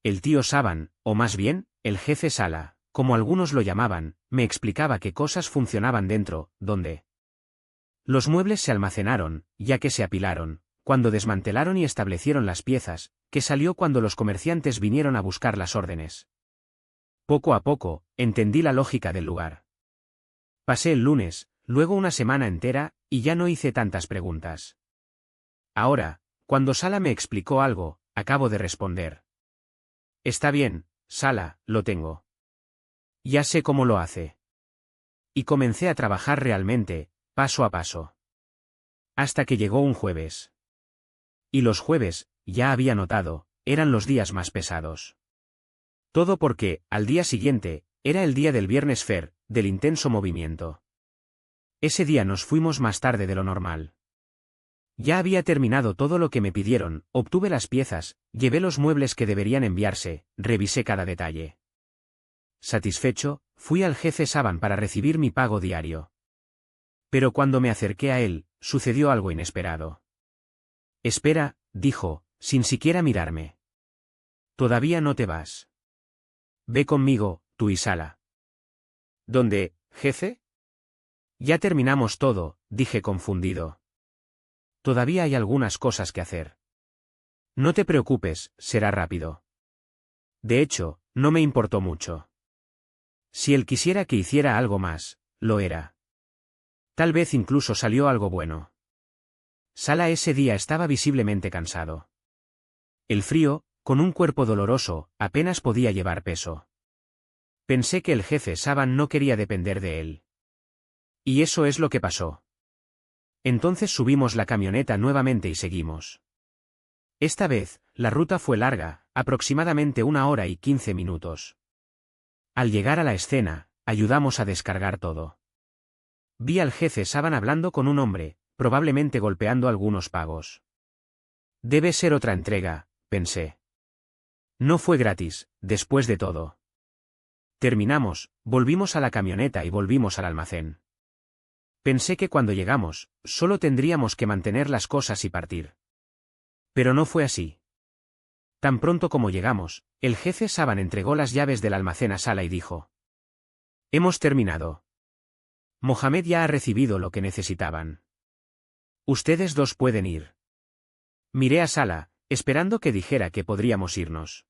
El tío Saban, o más bien, el jefe Sala, como algunos lo llamaban, me explicaba qué cosas funcionaban dentro, donde. Los muebles se almacenaron, ya que se apilaron, cuando desmantelaron y establecieron las piezas, que salió cuando los comerciantes vinieron a buscar las órdenes. Poco a poco, entendí la lógica del lugar. Pasé el lunes, luego una semana entera, y ya no hice tantas preguntas. Ahora, cuando Sala me explicó algo, acabo de responder. Está bien, Sala, lo tengo. Ya sé cómo lo hace. Y comencé a trabajar realmente, paso a paso. Hasta que llegó un jueves. Y los jueves, ya había notado, eran los días más pesados. Todo porque, al día siguiente, era el día del Viernes Fair, del intenso movimiento. Ese día nos fuimos más tarde de lo normal. Ya había terminado todo lo que me pidieron, obtuve las piezas, llevé los muebles que deberían enviarse, revisé cada detalle. Satisfecho, fui al jefe Saban para recibir mi pago diario. Pero cuando me acerqué a él, sucedió algo inesperado. Espera, dijo, sin siquiera mirarme. Todavía no te vas. Ve conmigo, tú y Sala. ¿Dónde, jefe? Ya terminamos todo, dije confundido. Todavía hay algunas cosas que hacer. No te preocupes, será rápido. De hecho, no me importó mucho. Si él quisiera que hiciera algo más, lo era. Tal vez incluso salió algo bueno. Sala ese día estaba visiblemente cansado. El frío, con un cuerpo doloroso, apenas podía llevar peso. Pensé que el jefe Saban no quería depender de él. Y eso es lo que pasó. Entonces subimos la camioneta nuevamente y seguimos. Esta vez, la ruta fue larga, aproximadamente 1 hora y 15 minutos. Al llegar a la escena, ayudamos a descargar todo. Vi al jefe Saban hablando con un hombre, probablemente golpeando algunos pagos. Debe ser otra entrega, pensé. No fue gratis, después de todo. Terminamos, volvimos a la camioneta y volvimos al almacén. Pensé que cuando llegamos, solo tendríamos que mantener las cosas y partir. Pero no fue así. Tan pronto como llegamos, el jefe Saban entregó las llaves del almacén a Sala y dijo. Hemos terminado. Mohamed ya ha recibido lo que necesitaban. Ustedes dos pueden ir. Miré a Sala, esperando que dijera que podríamos irnos.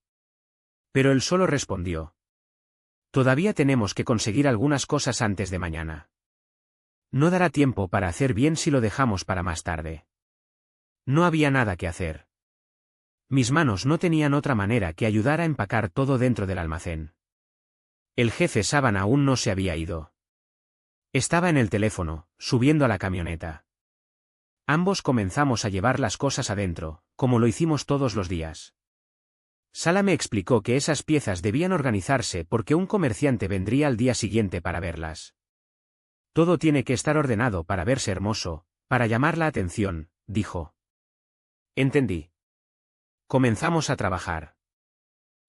Pero él solo respondió. Todavía tenemos que conseguir algunas cosas antes de mañana. No dará tiempo para hacer bien si lo dejamos para más tarde. No había nada que hacer. Mis manos no tenían otra manera que ayudar a empacar todo dentro del almacén. El jefe Saban aún no se había ido. Estaba en el teléfono, subiendo a la camioneta. Ambos comenzamos a llevar las cosas adentro, como lo hicimos todos los días. Sala me explicó que esas piezas debían organizarse porque un comerciante vendría al día siguiente para verlas. Todo tiene que estar ordenado para verse hermoso, para llamar la atención, dijo. Entendí. Comenzamos a trabajar.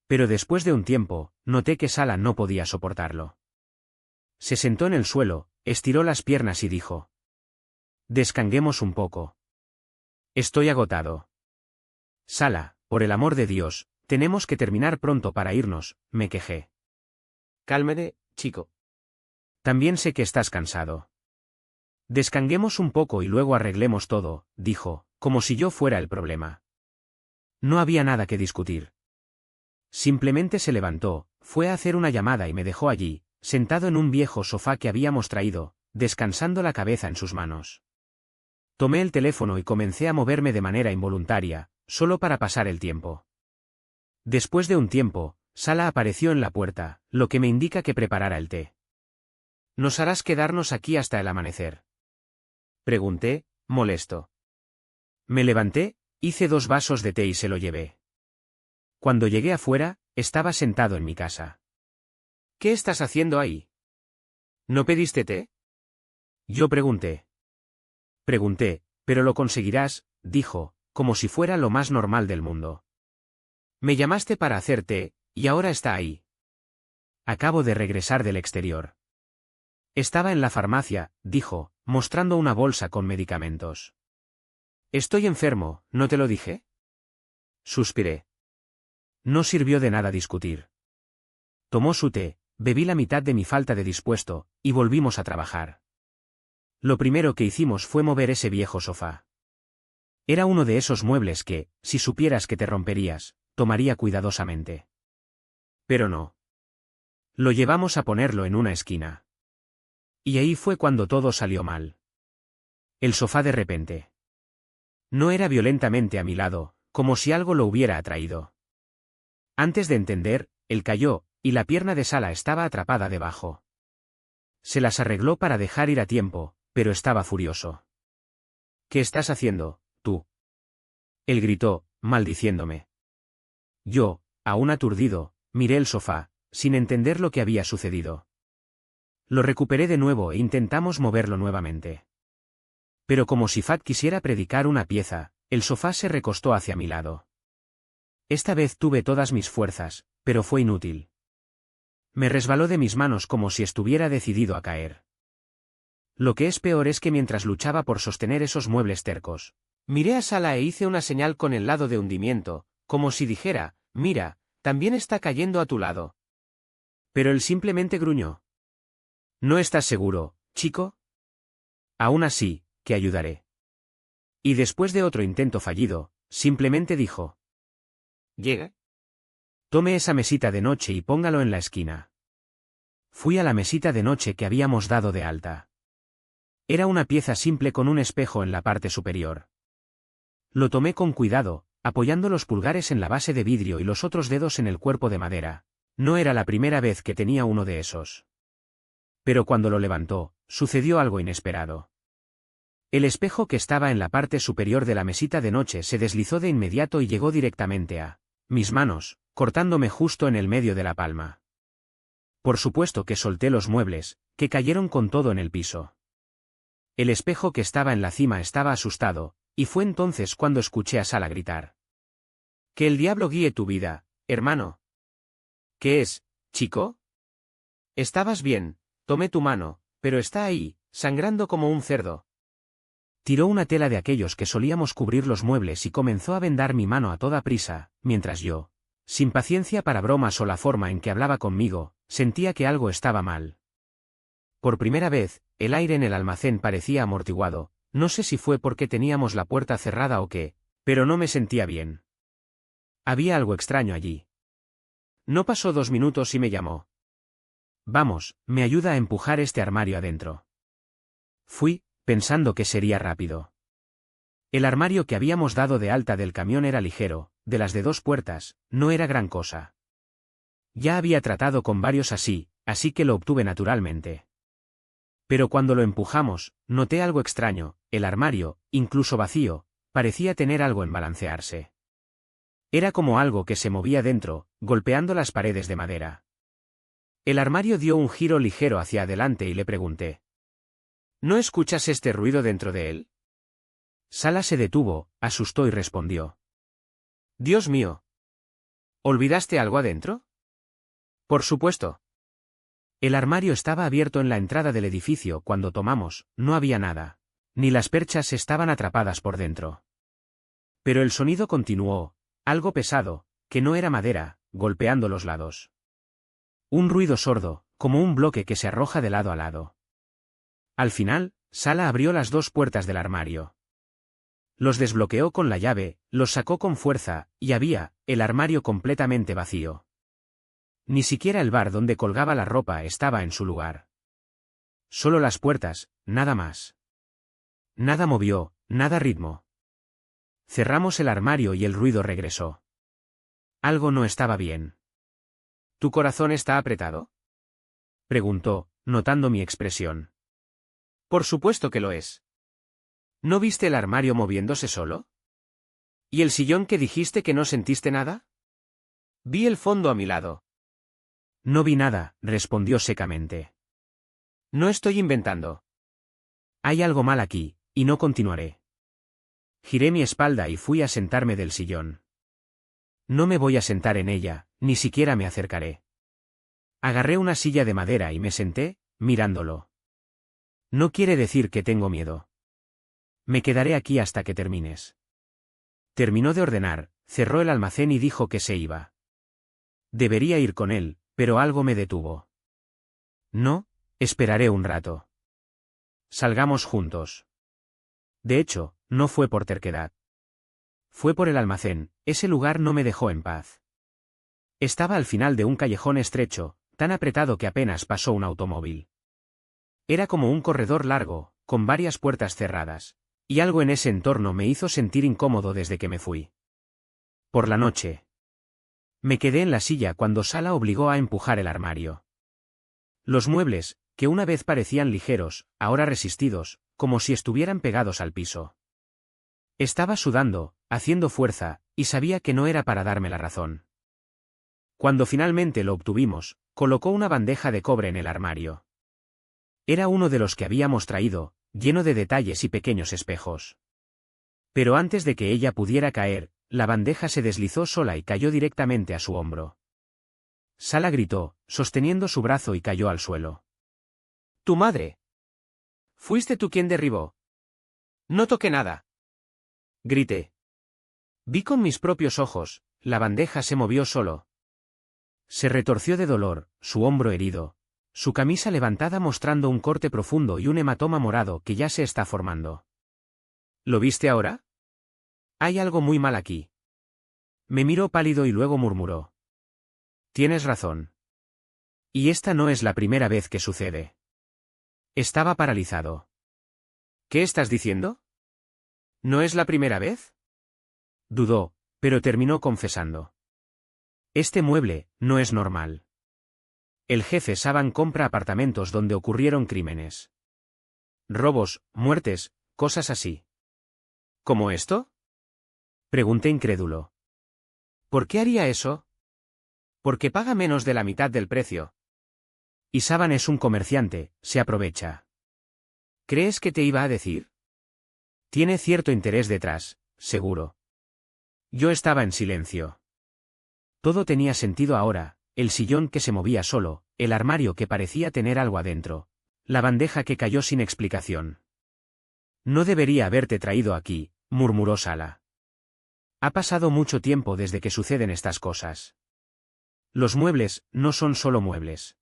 Pero después de un tiempo, noté que Sala no podía soportarlo. Se sentó en el suelo, estiró las piernas y dijo. Descanguemos un poco. Estoy agotado. Sala, por el amor de Dios, tenemos que terminar pronto para irnos, me quejé. Cálmate, chico. También sé que estás cansado. Descanguemos un poco y luego arreglemos todo, dijo, como si yo fuera el problema. No había nada que discutir. Simplemente se levantó, fue a hacer una llamada y me dejó allí, sentado en un viejo sofá que habíamos traído, descansando la cabeza en sus manos. Tomé el teléfono y comencé a moverme de manera involuntaria, solo para pasar el tiempo. Después de un tiempo, Sala apareció en la puerta, lo que me indica que preparara el té. ¿Nos harás quedarnos aquí hasta el amanecer? Pregunté, molesto. Me levanté, hice 2 vasos de té y se lo llevé. Cuando llegué afuera, estaba sentado en mi casa. ¿Qué estás haciendo ahí? ¿No pediste té? Yo pregunté. Pregunté, pero lo conseguirás, dijo, como si fuera lo más normal del mundo. Me llamaste para hacer té, y ahora está ahí. Acabo de regresar del exterior. Estaba en la farmacia, dijo, mostrando una bolsa con medicamentos. Estoy enfermo, ¿no te lo dije? Suspiré. No sirvió de nada discutir. Tomó su té, bebí la mitad de mi falta de dispuesto, y volvimos a trabajar. Lo primero que hicimos fue mover ese viejo sofá. Era uno de esos muebles que, si supieras que te romperías, tomaría cuidadosamente. Pero no. Lo llevamos a ponerlo en una esquina. Y ahí fue cuando todo salió mal. El sofá de repente. No era violentamente a mi lado, como si algo lo hubiera atraído. Antes de entender, él cayó, y la pierna de Sala estaba atrapada debajo. Se las arregló para dejar ir a tiempo, pero estaba furioso. ¿Qué estás haciendo, tú? Él gritó, maldiciéndome. Yo, aún aturdido, miré el sofá, sin entender lo que había sucedido. Lo recuperé de nuevo e intentamos moverlo nuevamente. Pero como si Fat quisiera predicar una pieza, el sofá se recostó hacia mi lado. Esta vez tuve todas mis fuerzas, pero fue inútil. Me resbaló de mis manos como si estuviera decidido a caer. Lo que es peor es que mientras luchaba por sostener esos muebles tercos, miré a Sala e hice una señal con el lado de hundimiento, como si dijera, mira, también está cayendo a tu lado. Pero él simplemente gruñó. ¿No estás seguro, chico? Aún así, que ayudaré. Y después de otro intento fallido, simplemente dijo. Llega. Tome esa mesita de noche y póngalo en la esquina. Fui a la mesita de noche que habíamos dado de alta. Era una pieza simple con un espejo en la parte superior. Lo tomé con cuidado, apoyando los pulgares en la base de vidrio y los otros dedos en el cuerpo de madera. No era la primera vez que tenía uno de esos. Pero cuando lo levantó, sucedió algo inesperado. El espejo que estaba en la parte superior de la mesita de noche se deslizó de inmediato y llegó directamente a mis manos, cortándome justo en el medio de la palma. Por supuesto que solté los muebles, que cayeron con todo en el piso. El espejo que estaba en la cima estaba asustado, y fue entonces cuando escuché a Sala gritar. Que el diablo guíe tu vida, hermano. ¿Qué es, chico? Estabas bien, tomé tu mano, pero está ahí, sangrando como un cerdo. Tiró una tela de aquellos que solíamos cubrir los muebles y comenzó a vendar mi mano a toda prisa, mientras yo, sin paciencia para bromas o la forma en que hablaba conmigo, sentía que algo estaba mal. Por primera vez, el aire en el almacén parecía amortiguado, no sé si fue porque teníamos la puerta cerrada o qué, pero no me sentía bien. Había algo extraño allí. No pasó 2 minutos y me llamó. Vamos, me ayuda a empujar este armario adentro. Fui, pensando que sería rápido. El armario que habíamos dado de alta del camión era ligero, de las de 2 puertas, no era gran cosa. Ya había tratado con varios así que lo obtuve naturalmente. Pero cuando lo empujamos, noté algo extraño, el armario, incluso vacío, parecía tener algo en balancearse. Era como algo que se movía dentro, golpeando las paredes de madera. El armario dio un giro ligero hacia adelante y le pregunté: ¿No escuchas este ruido dentro de él? Sala se detuvo, asustó y respondió: Dios mío. ¿Olvidaste algo adentro? Por supuesto. El armario estaba abierto en la entrada del edificio cuando tomamos, no había nada. Ni las perchas estaban atrapadas por dentro. Pero el sonido continuó, algo pesado, que no era madera, golpeando los lados. Un ruido sordo, como un bloque que se arroja de lado a lado. Al final, Sala abrió las dos puertas del armario. Los desbloqueó con la llave, los sacó con fuerza, y había, el armario completamente vacío. Ni siquiera el bar donde colgaba la ropa estaba en su lugar. Solo las puertas, nada más. Nada movió, nada ritmo. Cerramos el armario y el ruido regresó. Algo no estaba bien. ¿Tu corazón está apretado? Preguntó, notando mi expresión. Por supuesto que lo es. ¿No viste el armario moviéndose solo? ¿Y el sillón que dijiste que no sentiste nada? Vi el fondo a mi lado. No vi nada, respondió secamente. No estoy inventando. Hay algo mal aquí, y no continuaré. Giré mi espalda y fui a sentarme del sillón. No me voy a sentar en ella, ni siquiera me acercaré. Agarré una silla de madera y me senté, mirándolo. No quiere decir que tengo miedo. Me quedaré aquí hasta que termines. Terminó de ordenar, cerró el almacén y dijo que se iba. Debería ir con él, pero algo me detuvo. No, esperaré un rato. Salgamos juntos. De hecho, no fue por terquedad. Fue por el almacén, ese lugar no me dejó en paz. Estaba al final de un callejón estrecho, tan apretado que apenas pasó un automóvil. Era como un corredor largo, con varias puertas cerradas. Y algo en ese entorno me hizo sentir incómodo desde que me fui. Por la noche. Me quedé en la silla cuando Sala obligó a empujar el armario. Los muebles, que una vez parecían ligeros, ahora resistidos, como si estuvieran pegados al piso. Estaba sudando, haciendo fuerza, y sabía que no era para darme la razón. Cuando finalmente lo obtuvimos, colocó una bandeja de cobre en el armario. Era uno de los que habíamos traído, lleno de detalles y pequeños espejos. Pero antes de que ella pudiera caer, la bandeja se deslizó sola y cayó directamente a su hombro. Sala gritó, sosteniendo su brazo y cayó al suelo. ¡Tu madre! ¿Fuiste tú quien derribó? No toqué nada. Grité. Vi con mis propios ojos, la bandeja se movió solo. Se retorció de dolor, su hombro herido. Su camisa levantada mostrando un corte profundo y un hematoma morado que ya se está formando. ¿Lo viste ahora? Hay algo muy mal aquí. Me miró pálido y luego murmuró. Tienes razón. Y esta no es la primera vez que sucede. Estaba paralizado. ¿Qué estás diciendo? ¿No es la primera vez? Dudó, pero terminó confesando. Este mueble no es normal. El jefe Saban compra apartamentos donde ocurrieron crímenes. Robos, muertes, cosas así. ¿Cómo esto? Pregunté incrédulo. ¿Por qué haría eso? Porque paga menos de la mitad del precio. Y Saban es un comerciante, se aprovecha. ¿Crees que te iba a decir? Tiene cierto interés detrás, seguro. Yo estaba en silencio. Todo tenía sentido ahora. El sillón que se movía solo, el armario que parecía tener algo adentro, la bandeja que cayó sin explicación. No debería haberte traído aquí, murmuró Sala. Ha pasado mucho tiempo desde que suceden estas cosas. Los muebles no son solo muebles.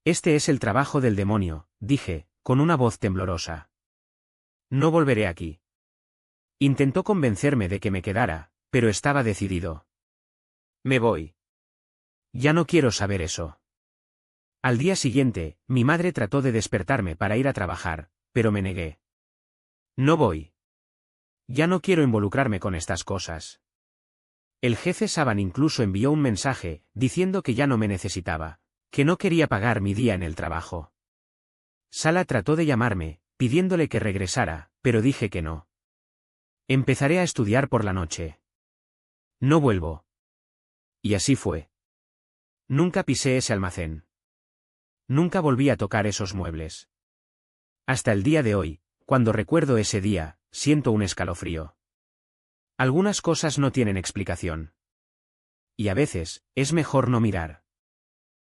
Este es el trabajo del demonio, dije, con una voz temblorosa. No volveré aquí. Intentó convencerme de que me quedara, pero estaba decidido. Me voy. Ya no quiero saber eso. Al día siguiente, mi madre trató de despertarme para ir a trabajar, pero me negué. No voy. Ya no quiero involucrarme con estas cosas. El jefe Saban incluso envió un mensaje, diciendo que ya no me necesitaba, que no quería pagar mi día en el trabajo. Sala trató de llamarme, pidiéndole que regresara, pero dije que no. Empezaré a estudiar por la noche. No vuelvo. Y así fue. Nunca pisé ese almacén. Nunca volví a tocar esos muebles. Hasta el día de hoy, cuando recuerdo ese día, siento un escalofrío. Algunas cosas no tienen explicación. Y a veces, es mejor no mirar.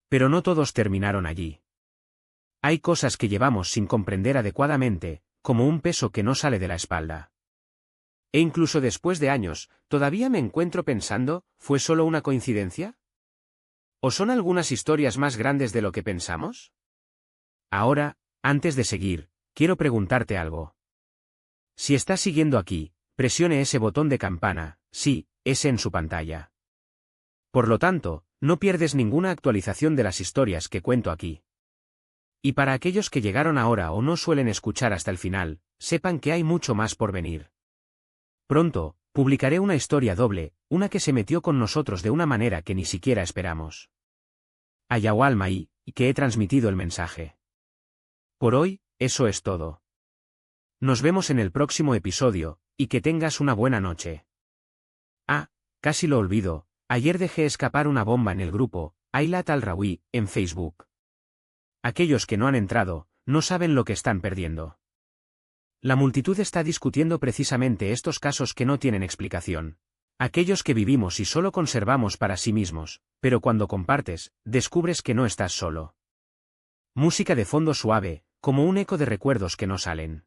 Pero no todos terminaron allí. Hay cosas que llevamos sin comprender adecuadamente, como un peso que no sale de la espalda. E incluso después de años, todavía me encuentro pensando, ¿fue solo una coincidencia? ¿O son algunas historias más grandes de lo que pensamos? Ahora, antes de seguir, quiero preguntarte algo. Si estás siguiendo aquí, presione ese botón de campana, sí, ese en su pantalla. Por lo tanto, no pierdes ninguna actualización de las historias que cuento aquí. Y para aquellos que llegaron ahora o no suelen escuchar hasta el final, sepan que hay mucho más por venir. Pronto, publicaré una historia doble, una que se metió con nosotros de una manera que ni siquiera esperamos. Ayawalma y que he transmitido el mensaje. Por hoy, eso es todo. Nos vemos en el próximo episodio, y que tengas una buena noche. Ah, casi lo olvido, ayer dejé escapar una bomba en el grupo, Aylat al-Rawi, en Facebook. Aquellos que no han entrado, no saben lo que están perdiendo. La multitud está discutiendo precisamente estos casos que no tienen explicación. Aquellos que vivimos y solo conservamos para sí mismos, pero cuando compartes, descubres que no estás solo. Música de fondo suave, como un eco de recuerdos que no salen.